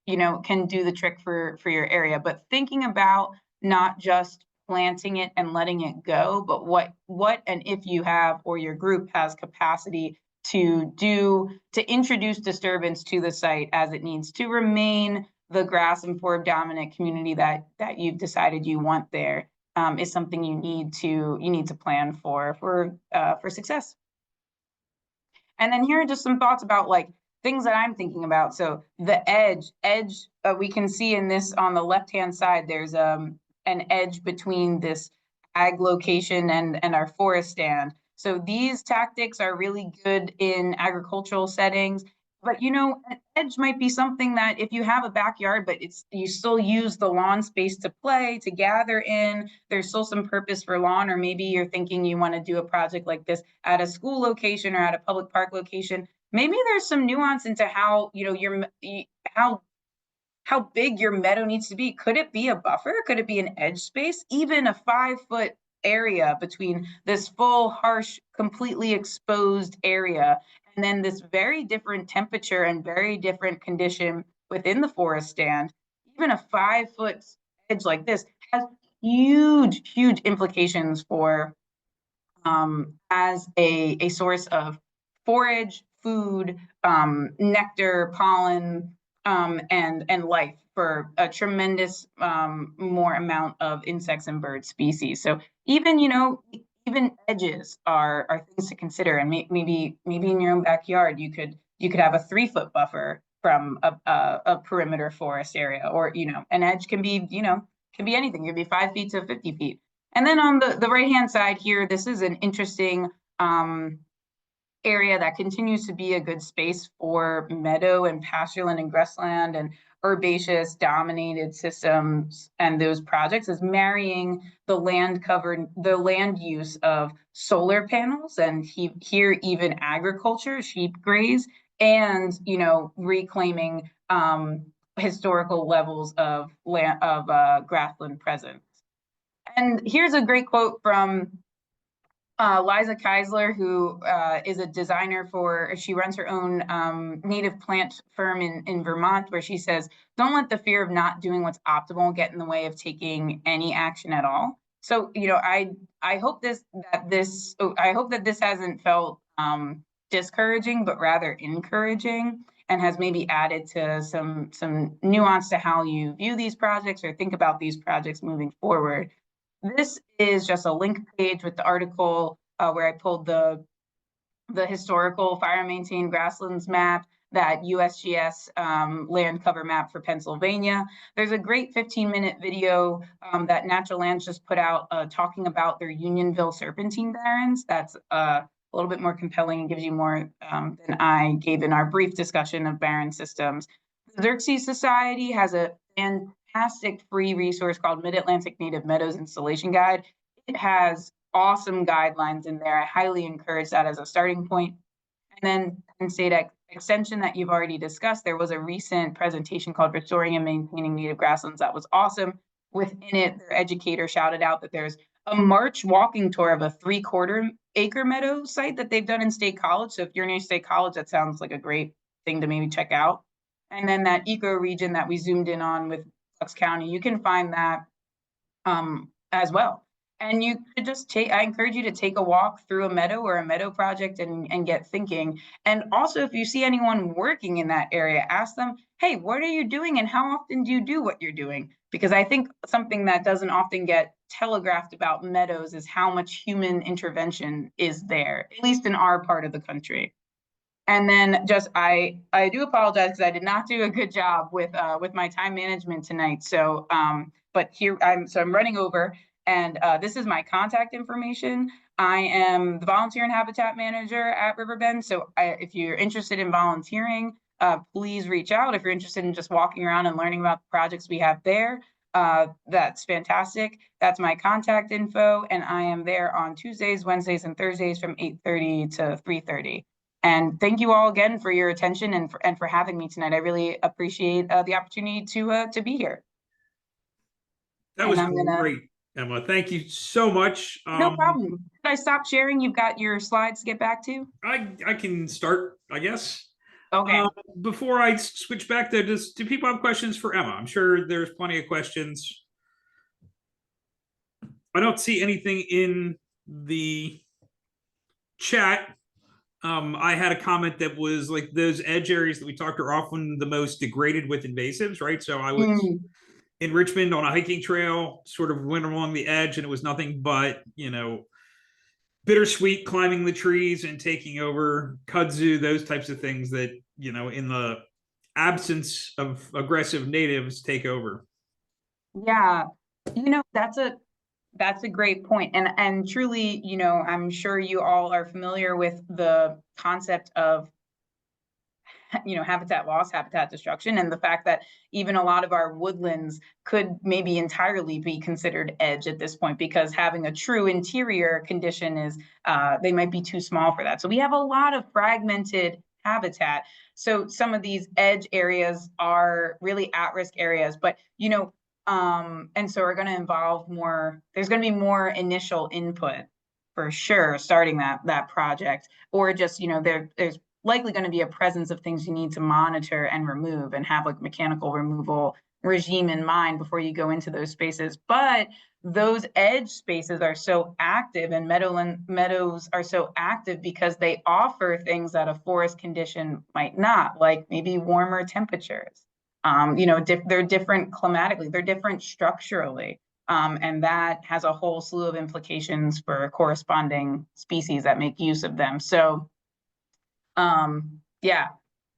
you know, can do the trick for your area. But thinking about not just planting it and letting it go, but what and if you have, or your group has capacity to introduce disturbance to the site as it needs to remain the grass and forb dominant community that you've decided you want there, is something you need to plan for success. And then here are just some thoughts about like things that I'm thinking about. So the edge, we can see in this on the left-hand side, there's an edge between this ag location and our forest stand. So these tactics are really good in agricultural settings. But an edge might be something that if you have a backyard, but you still use the lawn space to play, to gather in, there's still some purpose for lawn, or maybe you're thinking you want to do a project like this at a school location or at a public park location. Maybe there's some nuance into how, how big your meadow needs to be. Could it be a buffer? Could it be an edge space? Even a 5-foot area between this full, harsh, completely exposed area, and then this very different temperature and very different condition within the forest stand. Even a 5-foot edge like this has huge, huge implications for as a source of forage, food, nectar, pollen, and life for a tremendous more amount of insects and bird species. So even edges are things to consider. And maybe in your own backyard, you could have a 3-foot buffer from a perimeter forest area, or an edge can be anything. It could be 5 feet to 50 feet. And then on the right-hand side here, this is an interesting area that continues to be a good space for meadow and pastureland and grassland and herbaceous dominated systems, and those projects is marrying the land use of solar panels, and here even agriculture, sheep graze, and reclaiming historical levels of grassland presence. And here's a great quote from Liza Keisler, who is a designer she runs her own native plant firm in Vermont, where she says, "Don't let the fear of not doing what's optimal get in the way of taking any action at all." So, I hope that this hasn't felt discouraging, but rather encouraging, and has maybe added to some nuance to how you view these projects or think about these projects moving forward. This is just a link page with the article where I pulled the historical fire maintained grasslands map, that USGS land cover map for Pennsylvania. There's a great 15-minute video that Natural Lands just put out talking about their Unionville serpentine barrens. That's a little bit more compelling and gives you more than I gave in our brief discussion of barren systems. The Xerxes Society has a fantastic free resource called Mid-Atlantic Native Meadows Installation Guide. It has awesome guidelines in there. I highly encourage that as a starting point. And then Penn State Extension that you've already discussed, there was a recent presentation called Restoring and Maintaining Native Grasslands that was awesome. Within it, their educator shouted out that there's a March walking tour of a 3/4 acre meadow site that they've done in State College. So if you're near State College, that sounds like a great thing to maybe check out. And then that eco region that we zoomed in on with Bucks County, you can find that as well. And you could just I encourage you to take a walk through a meadow or a meadow project and get thinking. And also, if you see anyone working in that area, ask them, hey, what are you doing and how often do you do what you're doing? Because I think something that doesn't often get telegraphed about meadows is how much human intervention is there, at least in our part of the country. And then just, I do apologize because I did not do a good job with my time management tonight. So, but here I'm running over, and this is my contact information. I am the volunteer and habitat manager at Riverbend. So if you're interested in volunteering, please reach out. If you're interested in just walking around and learning about the projects we have there, that's fantastic. That's my contact info. And I am there on Tuesdays, Wednesdays, and Thursdays from 8:30 to 3:30. And thank you all again for your attention and for having me tonight. I really appreciate the opportunity to be here. That was great, Emma. Thank you so much. No problem. Should I stop sharing? You've got your slides to get back to? I can start, I guess. Okay. Before I switch back there, do people have questions for Emma? I'm sure there's plenty of questions. I don't see anything in the chat. I had a comment that was like those edge areas that we talked are often the most degraded with invasives, right? So I was in Richmond on a hiking trail, sort of went along the edge, and it was nothing but, bittersweet, climbing the trees and taking over, kudzu, those types of things that, in the absence of aggressive natives, take over. Yeah, that's a great point. And truly, I'm sure you all are familiar with the concept of habitat loss, habitat destruction, and the fact that even a lot of our woodlands could maybe entirely be considered edge at this point, because having a true interior condition is they might be too small for that. So we have a lot of fragmented habitat. So some of these edge areas are really at-risk areas, but and so are going to involve more, there's going to be more initial input for sure starting that project, or just there's likely going to be a presence of things you need to monitor and remove and have like mechanical removal regime in mind before you go into those spaces. But those edge spaces are so active, and meadows are so active because they offer things that a forest condition might not, like maybe warmer temperatures. They're different climatically, they're different structurally. And that has a whole slew of implications for corresponding species that make use of them. So yeah,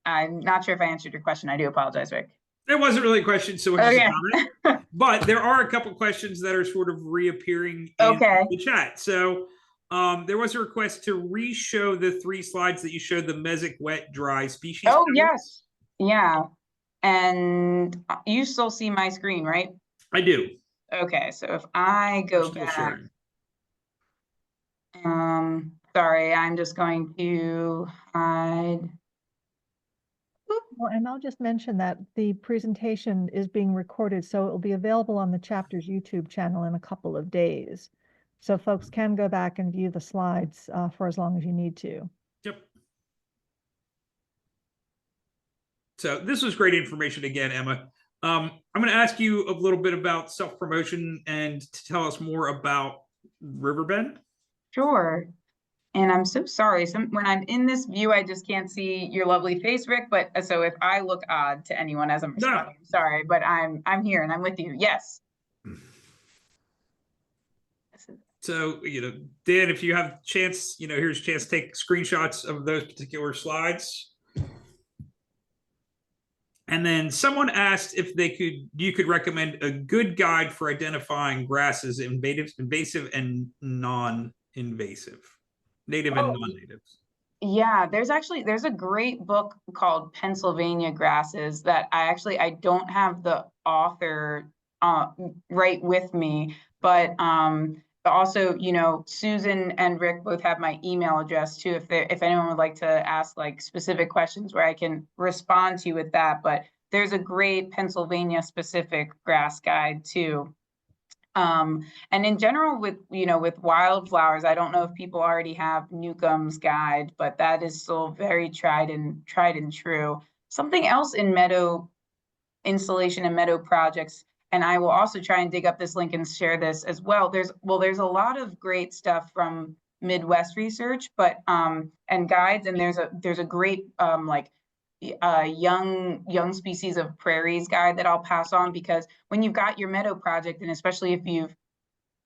I'm not sure if I answered your question. I do apologize, Rick. It wasn't really a question, so it's just Okay. a comment. But there are a couple questions that are sort of reappearing in Okay. the chat. So there was a request to re-show the 3 slides that you showed, the mesic, wet, dry species. Oh, codes. yes. Yeah. And you still see my screen, right? I do. Okay, so if I go Still back, sharing. sorry, I'm just going to hide. Well, and I'll just mention that the presentation is being recorded, so it will be available on the chapter's YouTube channel in a couple of days. So folks can go back and view the slides for as long as you need to. Yep. So this was great information again, Emma. I'm going to ask you a little bit about self-promotion and to tell us more about Riverbend. Sure. And I'm so sorry. When I'm in this view, I just can't see your lovely face, Rick. But so if I look odd to anyone as I'm responding, I'm sorry, but I'm here and I'm with you. Yes. So, Dan, if you have a chance, here's a chance to take screenshots of those particular slides. And then someone asked if you could recommend a good guide for identifying grasses, invasive and non-invasive, native and non-natives. Yeah, there's a great book called Pennsylvania Grasses that I don't have the author right with me, but also, Susan and Rick both have my email address too, if anyone would like to ask like specific questions where I can respond to you with that. But there's a great Pennsylvania specific grass guide too. And in general with wildflowers, I don't know if people already have Newcomb's guide, but that is still very tried and true. Something else in meadow installation and meadow projects, and I will also try and dig up this link and share this as well. There's a lot of great stuff from Midwest Research, but and guides, and there's a great young species of prairies guide that I'll pass on, because when you've got your meadow project, and especially if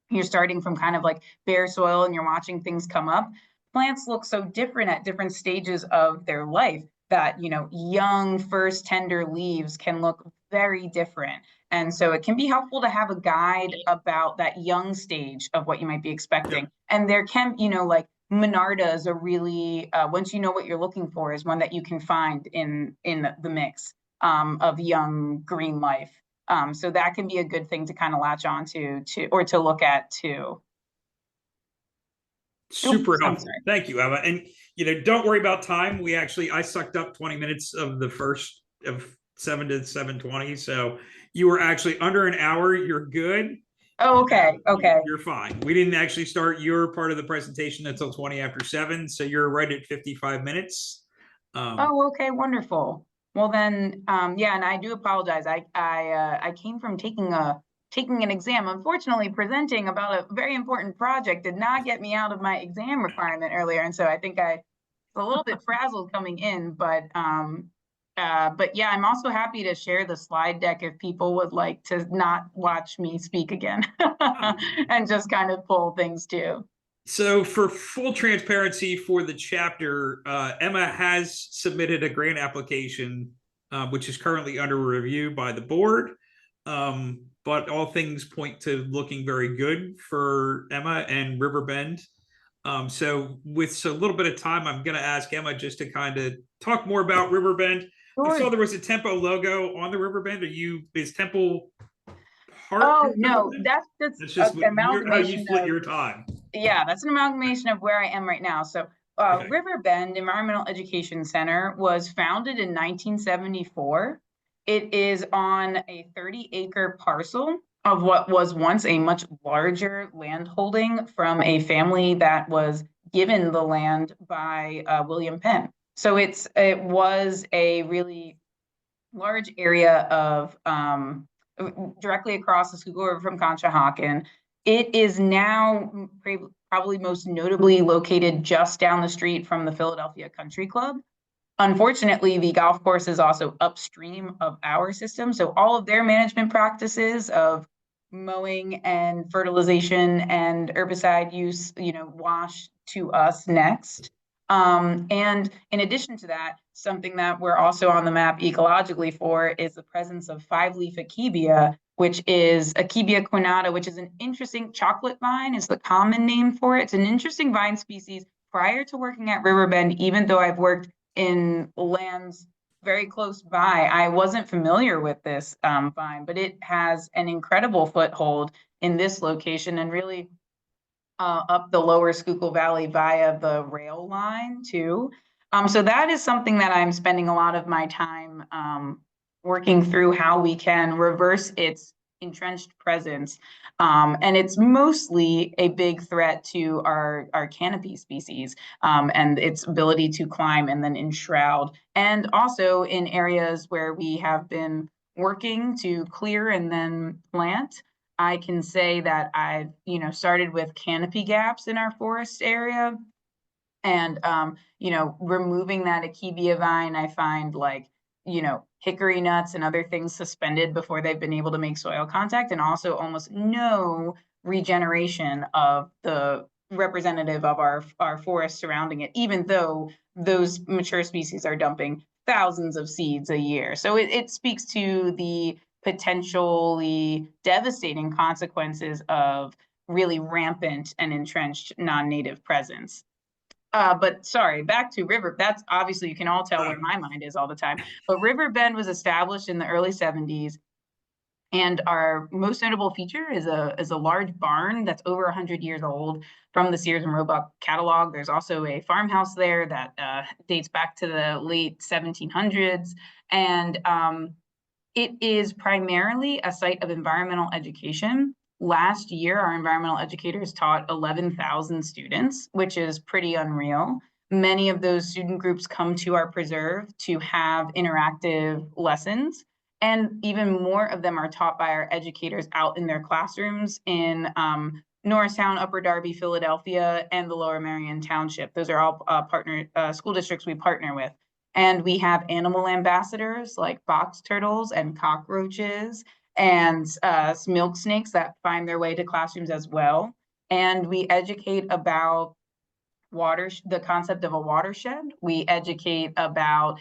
you're starting from kind of like bare soil and you're watching things come up, plants look so different at different stages of their life that young first tender leaves can look very different. And so it can be helpful to have a guide about that young stage of what you might be expecting. Yep. And there can, like Monarda is a really, once you know what you're looking for, is one that you can find in the mix of young green life. So that can be a good thing to kind of latch on to look at too. Super helpful. Thank you, Emma. And don't worry about time. I sucked up 20 minutes of the first of 7 to 7:20. So you were actually under an hour. You're good. Oh, okay. Okay. You're fine. We didn't actually start your part of the presentation until 20 after 7. So you're right at 55 minutes. Oh, okay. Wonderful. Well then, yeah, and I do apologize. I came from taking an exam. Unfortunately, presenting about a very important project did not get me out of my exam requirement earlier. And so I think I was a little bit frazzled coming in, but yeah, I'm also happy to share the slide deck if people would like to not watch me speak again and just kind of pull things too. So for full transparency for the chapter, Emma has submitted a grant application, which is currently under review by the board. But all things point to looking very good for Emma and Riverbend. So with a little bit of time, I'm going to ask Emma just to kind of talk more about Riverbend. I saw there was a Tempo logo on the Riverbend. Is Temple part Oh, of no, Riverbend? that's That's just an how you amalgamation split of, your time. yeah, that's an amalgamation of where I am right now. So Okay. Riverbend Environmental Education Center was founded in 1974. It is on a 30-acre parcel of what was once a much larger land holding from a family that was given the land by William Penn. So it was a really large area of directly across the Schuylkill River from Conshohocken. It is now probably most notably located just down the street from the Philadelphia Country Club. Unfortunately, the golf course is also upstream of our system. So all of their management practices of mowing and fertilization and herbicide use, wash to us next. And in addition to that, something that we're also on the map ecologically for is the presence of 5-leaf akebia, which is Akebia quinata, which is an interesting chocolate vine, is the common name for it. It's an interesting vine species. Prior to working at Riverbend, even though I've worked in lands very close by, I wasn't familiar with this vine, but it has an incredible foothold in this location and really up the lower Schuylkill Valley via the rail line too. So that is something that I'm spending a lot of my time working through how we can reverse its entrenched presence. And it's mostly a big threat to our canopy species and its ability to climb and then enshroud. And also in areas where we have been working to clear and then plant. I can say that I've, started with canopy gaps in our forest area and, removing that akebia vine. I find hickory nuts and other things suspended before they've been able to make soil contact, and also almost no regeneration of the representative of our forest surrounding it, even though those mature species are dumping thousands of seeds a year. So it speaks to the potentially devastating consequences of really rampant and entrenched non-native presence. But sorry, back to River. That's obviously, you can all tell where my mind is all the time. But Riverbend was established in the early 70s. And our most notable feature is a large barn that's over 100 years old from the Sears and Roebuck catalog. There's also a farmhouse there that dates back to the late 1700s. And it is primarily a site of environmental education. Last year, our environmental educators taught 11,000 students, which is pretty unreal. Many of those student groups come to our preserve to have interactive lessons, and even more of them are taught by our educators out in their classrooms in Norristown, Upper Darby, Philadelphia, and the Lower Merion Township. Those are all school districts we partner with. And we have animal ambassadors like box turtles and cockroaches and milk snakes that find their way to classrooms as well. And we educate about the concept of a watershed. We educate about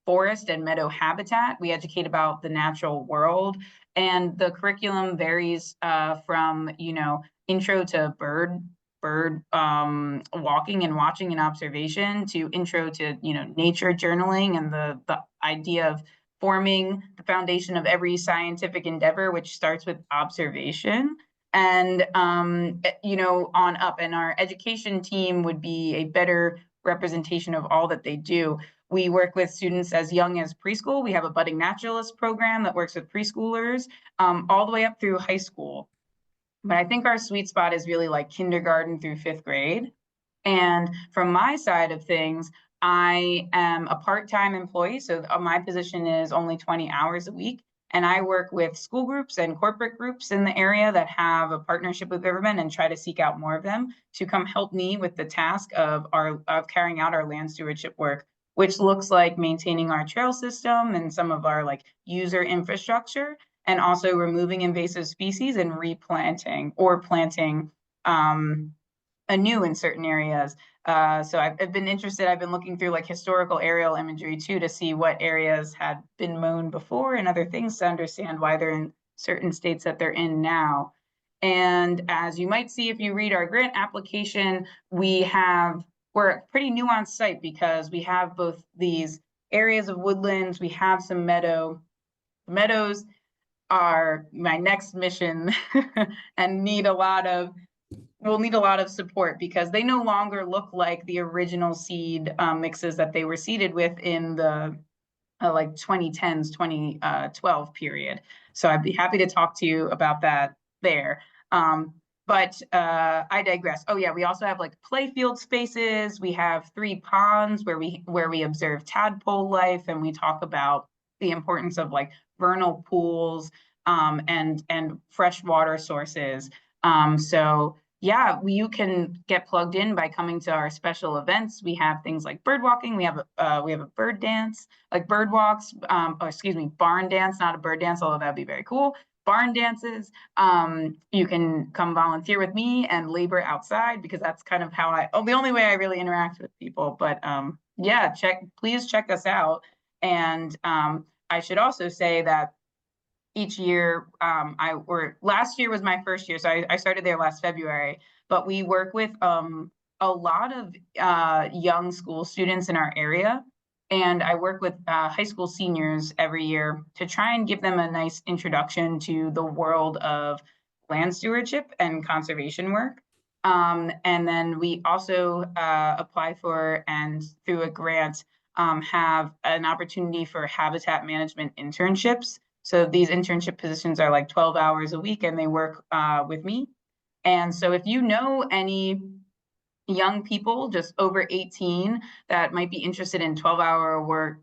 forest and meadow habitat. We educate about the natural world. And the curriculum varies from, intro to bird walking and watching and observation to intro to, nature journaling and the idea of forming the foundation of every scientific endeavor, which starts with observation. And, on up. And our education team would be a better representation of all that they do. We work with students as young as preschool. We have a budding naturalist program that works with preschoolers all the way up through high school. But I think our sweet spot is really like kindergarten through 5th grade. And from my side of things, I am a part-time employee. So my position is only 20 hours a week. And I work with school groups and corporate groups in the area that have a partnership with Riverbend and try to seek out more of them to come help me with the task of carrying out our land stewardship work, which looks like maintaining our trail system and some of our user infrastructure, and also removing invasive species and replanting or planting anew in certain areas. So I've been interested. I've been looking through like historical aerial imagery too to see what areas had been mown before and other things to understand why they're in certain states that they're in now. And as you might see if you read our grant application, we're a pretty nuanced site because we have both these areas of woodlands, we have some meadows are my next mission and will need a lot of support because they no longer look like the original seed mixes that they were seeded with in the like 2010s, 2012 period. So I'd be happy to talk to you about that there. But I digress. Oh yeah, we also have like playfield spaces. We have 3 ponds where we observe tadpole life, and we talk about the importance of like vernal pools and fresh water sources. So yeah, you can get plugged in by coming to our special events. We have things like bird walking. We have a bird dance, like bird walks. Barn dance, not a bird dance, although that'd be very cool. Barn dances. You can come volunteer with me and labor outside because that's kind of how the only way I really interact with people. But yeah, please check us out. And I should also say that each year, last year was my first year, so I started there last February, but we work with a lot of young school students in our area. And I work with high school seniors every year to try and give them a nice introduction to the world of land stewardship and conservation work. And then we also apply for, and through a grant, have an opportunity for habitat management internships. So these internship positions are like 12 hours a week and they work with me. And so if you know any young people just over 18 that might be interested in 12-hour work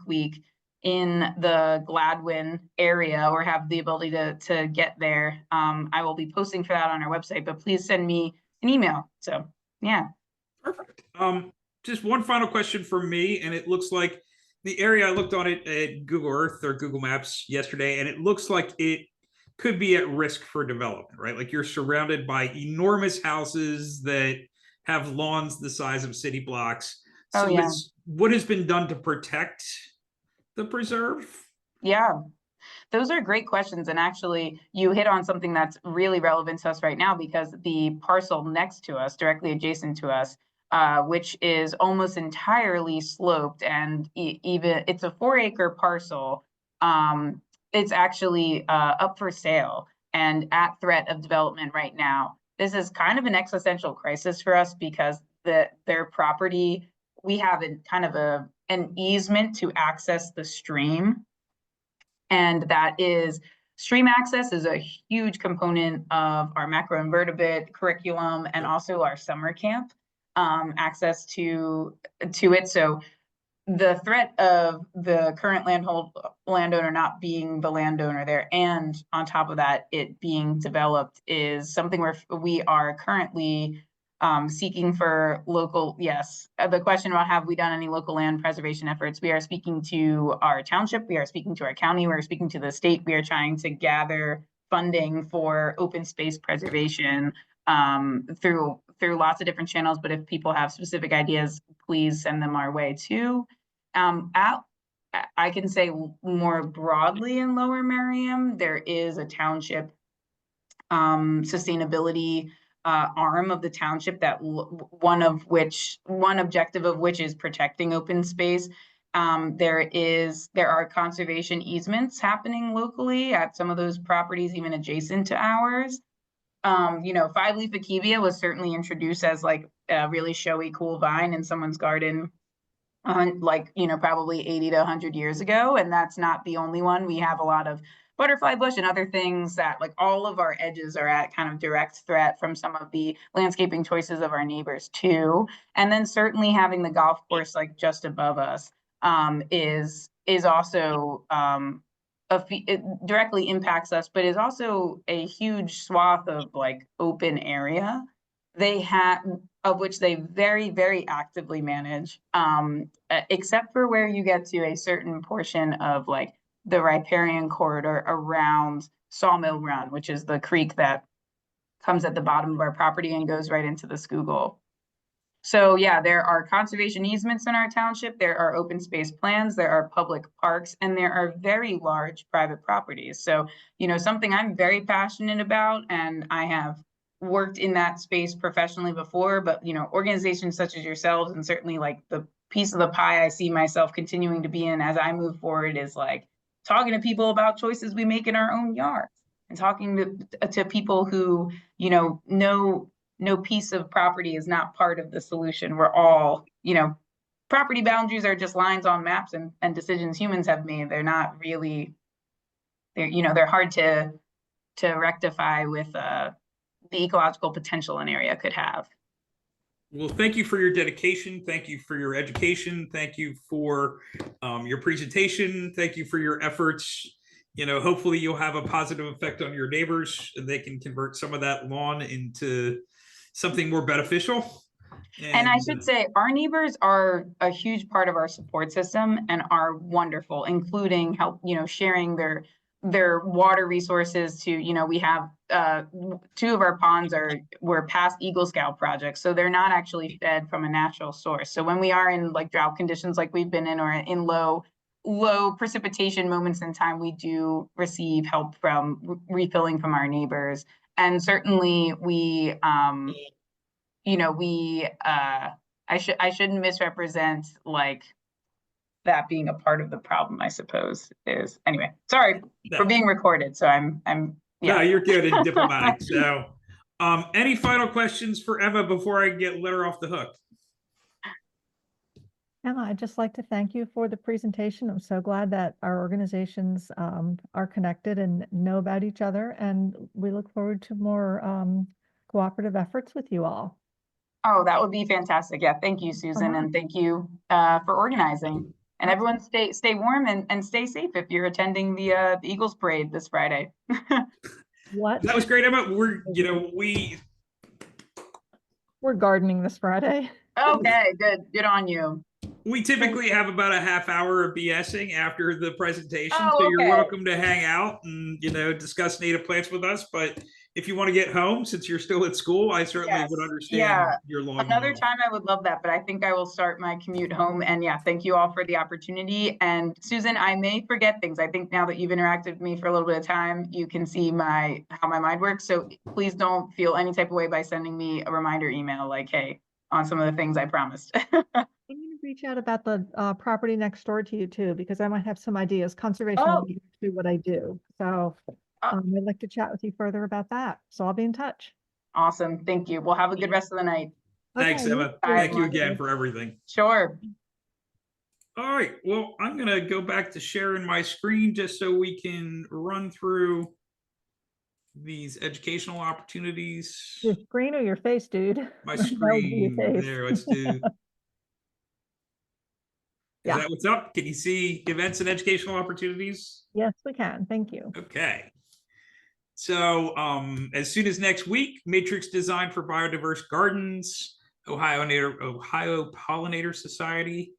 week in the Gladwin area or have the ability to get there, I will be posting for that on our website, but please send me an email. So yeah. Perfect. Just one final question for me, and it looks like the area, I looked on it at Google Earth or Google Maps yesterday, and it looks like it could be at risk for development, right? Like you're surrounded by enormous houses that have lawns the size of city blocks. So yeah. What has been done to protect the preserve? Yeah, those are great questions. And actually, you hit on something that's really relevant to us right now because the parcel next to us, directly adjacent to us, which is almost entirely sloped, and even it's a 4-acre parcel. It's actually up for sale and at threat of development right now. This is kind of an existential crisis for us because their property, we have an easement to access the stream, and that is stream access is a huge component of our macroinvertebrate curriculum and also our summer camp. Access to it. So the threat of the current landowner not being the landowner there, and on top of that, it being developed, is something where we are currently seeking for local. Yes, the question about have we done any local land preservation efforts? We are speaking to our township. We are speaking to our county. We are speaking to the state. We are trying to gather funding for open space preservation through lots of different channels, but if people have specific ideas, please send them our way too. I can say more broadly in Lower Merriam, there is a township sustainability arm of the township that one objective of which is protecting open space. There are conservation easements happening locally at some of those properties, even adjacent to ours. 5-leaf akevia was certainly introduced as like a really showy, cool vine in someone's garden, probably 80 to 100 years ago. And that's not the only one. We have a lot of butterfly bush and other things that like all of our edges are at kind of direct threat from some of the landscaping choices of our neighbors too. And then certainly having the golf course like just above us is also it directly impacts us, but is also a huge swath of like open area of which they very, very actively manage, except for where you get to a certain portion of like the riparian corridor around Sawmill Run, which is the creek that comes at the bottom of our property and goes right into the Schuylkill. So yeah, there are conservation easements in our township, there are open space plans, there are public parks, and there are very large private properties. So, you know, something I'm very passionate about, and I have worked in that space professionally before, but you know, organizations such as yourselves, and certainly like the piece of the pie I see myself continuing to be in as I move forward, is like talking to people about choices we make in our own yards, and talking to people who, you know, no piece of property is not part of the solution. We're all, you know, property boundaries are just lines on maps and decisions humans have made. They're not really, you know, they're hard to rectify with the ecological potential an area could have. Well, thank you for your dedication. Thank you for your education. Thank you for your presentation. Thank you for your efforts. You know, hopefully you'll have a positive effect on your neighbors and they can convert some of that lawn into something more beneficial. And I should say, our neighbors are a huge part of our support system and are wonderful, including help, you know, sharing their water resources to, you know, we have 2 of our ponds were past Eagle Scout projects, so they're not actually fed from a natural source. So when we are in like drought conditions like we've been in, or in low precipitation moments in time, we do receive help from refilling from our neighbors. And certainly we you know, I shouldn't misrepresent like that being a part of the problem, I suppose is. Anyway, sorry for being recorded. So I'm yeah. No, you're good and diplomatic. So any final questions for Emma before I let her off the hook? Emma, I'd just like to thank you for the presentation. I'm so glad that our organizations are connected and know about each other, and we look forward to more cooperative efforts with you all. Oh, that would be fantastic. Yeah, thank you, Susan, and thank you for organizing. And everyone stay warm and stay safe if you're attending the Eagles Parade this Friday. What? That was great, Emma. We're gardening this Friday. Okay, good on you. We typically have about a half hour of BSing after the presentation, Oh, so you're okay. welcome to hang out and, you know, discuss native plants with us. But if you want to get home, since you're still at school, I certainly Yes. would understand Yeah. your long. Another time I would love that, but I think I will start my commute home. And yeah, thank you all for the opportunity. And Susan, I may forget things. I think now that you've interacted with me for a little bit of time, you can see how my mind works. So please don't feel any type of way by sending me a reminder email like, hey, on some of the things I promised. I'm going to reach out about the property next door to you too, because I might have some ideas. Conservation Oh. is actually what I do. So I'd like to chat with you further about that. So I'll be in touch. Awesome. Thank you. Well, have a good rest of the night. Thanks, Okay, Emma. too. Thank you again for everything. Sure. All right. Well, I'm going to go back to sharing my screen just so we can run through these educational opportunities. Your screen or your face, dude? My That would be your screen face. there. Let's do. Is Yeah. that what's up? Can you see events and educational opportunities? Yes, we can. Thank you. Okay. So as soon as next week, Matrix Design for Biodiverse Gardens, Ohio Pollinator Society,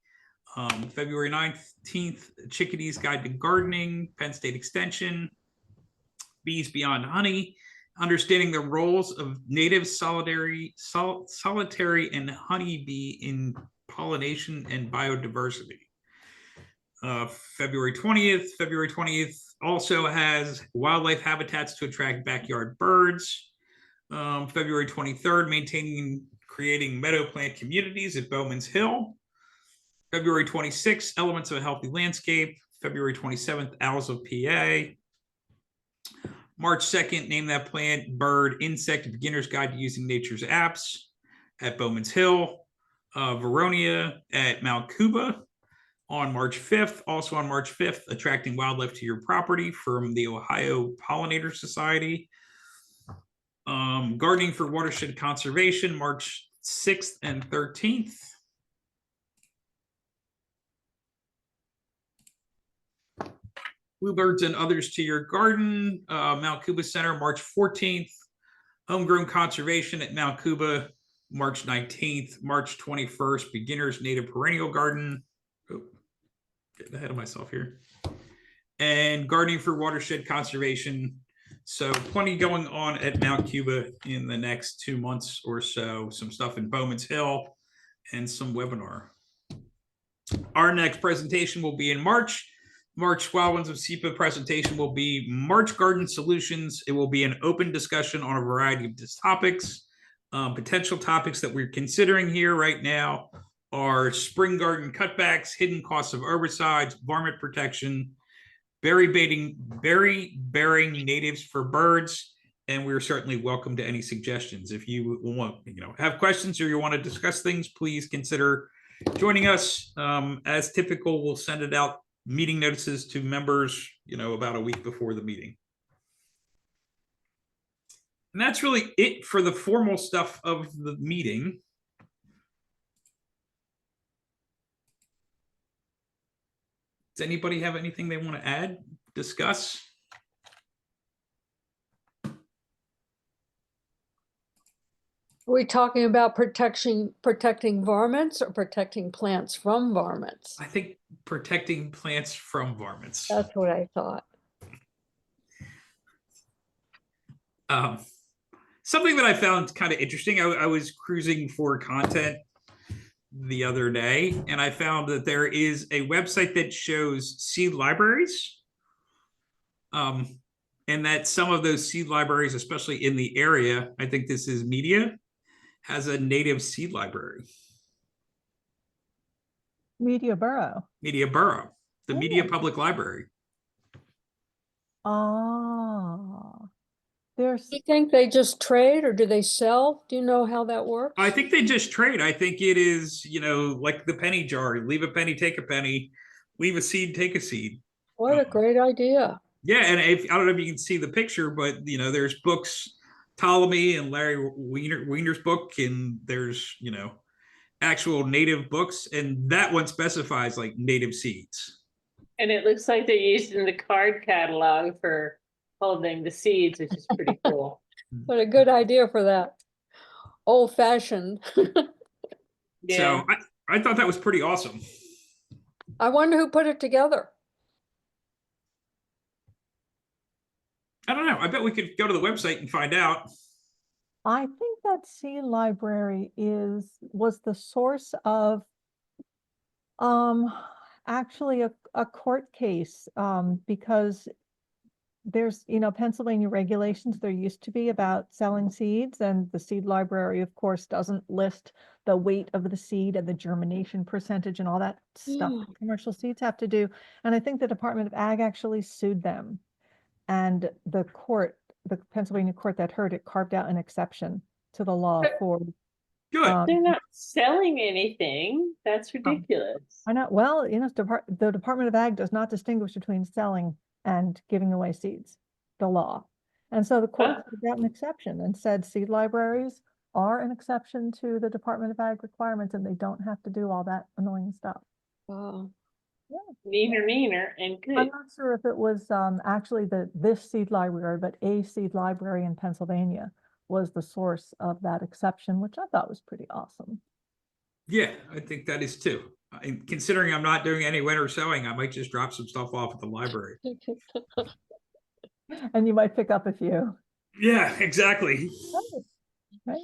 February 19th, Chickadee's Guide to Gardening, Penn State Extension, Bees Beyond Honey, Understanding the Roles of Native Solitary and Honeybee in Pollination and Biodiversity. February 20th also has Wildlife Habitats to Attract Backyard Birds. February 23rd, Maintaining and Creating Meadow Plant Communities at Bowman's Hill. February 26th, Elements of a Healthy Landscape. February 27th, Owls of PA. March 2nd, Name That Plant, Bird, Insect, Beginner's Guide to Using Nature's Apps at Bowman's Hill. Veronia at Mount Cuba. On March 5th, also on March 5th, Attracting Wildlife to Your Property from the Ohio Pollinator Society. Gardening for Watershed Conservation, March 6th and 13th. Bluebirds and Others to Your Garden, Mount Cuba Center, March 14th. Homegrown Conservation at Mount Cuba, March 19th. March 21st, Beginners Native Perennial Garden. Oh, getting ahead of myself here. And Gardening for Watershed Conservation, So plenty going on at Mount Cuba in the next 2 months or so, some stuff in Bowman's Hill and some webinar. Our next presentation will be in March. March Swallowins of SEPA presentation will be March Garden Solutions. It will be an open discussion on a variety of topics. Potential topics that we're considering here right now are spring garden cutbacks, hidden costs of herbicides, varmint protection, berry bearing natives for birds, and we're certainly welcome to any suggestions. If you want, have questions or you want to discuss things, please consider joining us. As typical, we'll send it out meeting notices to members, about a week before the meeting. And that's really it for the formal stuff of the meeting. Does anybody have anything they want to add, discuss? Are we talking about protecting varmints or protecting plants from varmints? I think protecting plants from varmints. That's what I thought. Something that I found kind of interesting, I was cruising for content the other day, and I found that there is a website that shows seed libraries. And that some of those seed libraries, especially in the area, I think this is Media, has a native seed library. Media Borough. Media Borough, the Media Oh. Public Library. Ah, there's, Do you think they just trade or do they sell? Do you know how that works? I think they just trade. I think it is, like the penny jar. Leave a penny, take a penny. Leave a seed, take a seed. What a great idea. Yeah, and I don't know if you can see the picture, but there's books, Ptolemy and Larry Wiener's book, and there's actual native books, and that one specifies like native seeds. And it looks like they used in the card catalog for holding the seeds, which is pretty cool. What a good idea for that. Old fashioned. Yeah. So I thought that was pretty awesome. I wonder who put it together. I don't know. I bet we could go to the website and find out. I think that seed library was the source of actually a court case, because there's, Pennsylvania regulations there used to be about selling seeds, and the seed library, of course, doesn't list the weight of the seed and the germination percentage and all that stuff Mm. that commercial seeds have to do. And I think the Department of Ag actually sued them. And the Pennsylvania court that heard it carved out an exception to the law for. Good. They're not selling anything. That's ridiculous. I know, well, the Department of Ag does not distinguish between selling and giving away seeds, the law. And so the court carved out an exception and said seed libraries are an exception to the Department of Ag requirements, and they don't have to do all that annoying stuff. Wow. Meaner, and I'm good. not sure if it was actually this seed library, but a seed library in Pennsylvania was the source of that exception, which I thought was pretty awesome. Yeah, I think that is too. And considering I'm not doing any winter sowing, I might just drop some stuff off at the library. And you might pick up a few. Yeah, exactly. Right.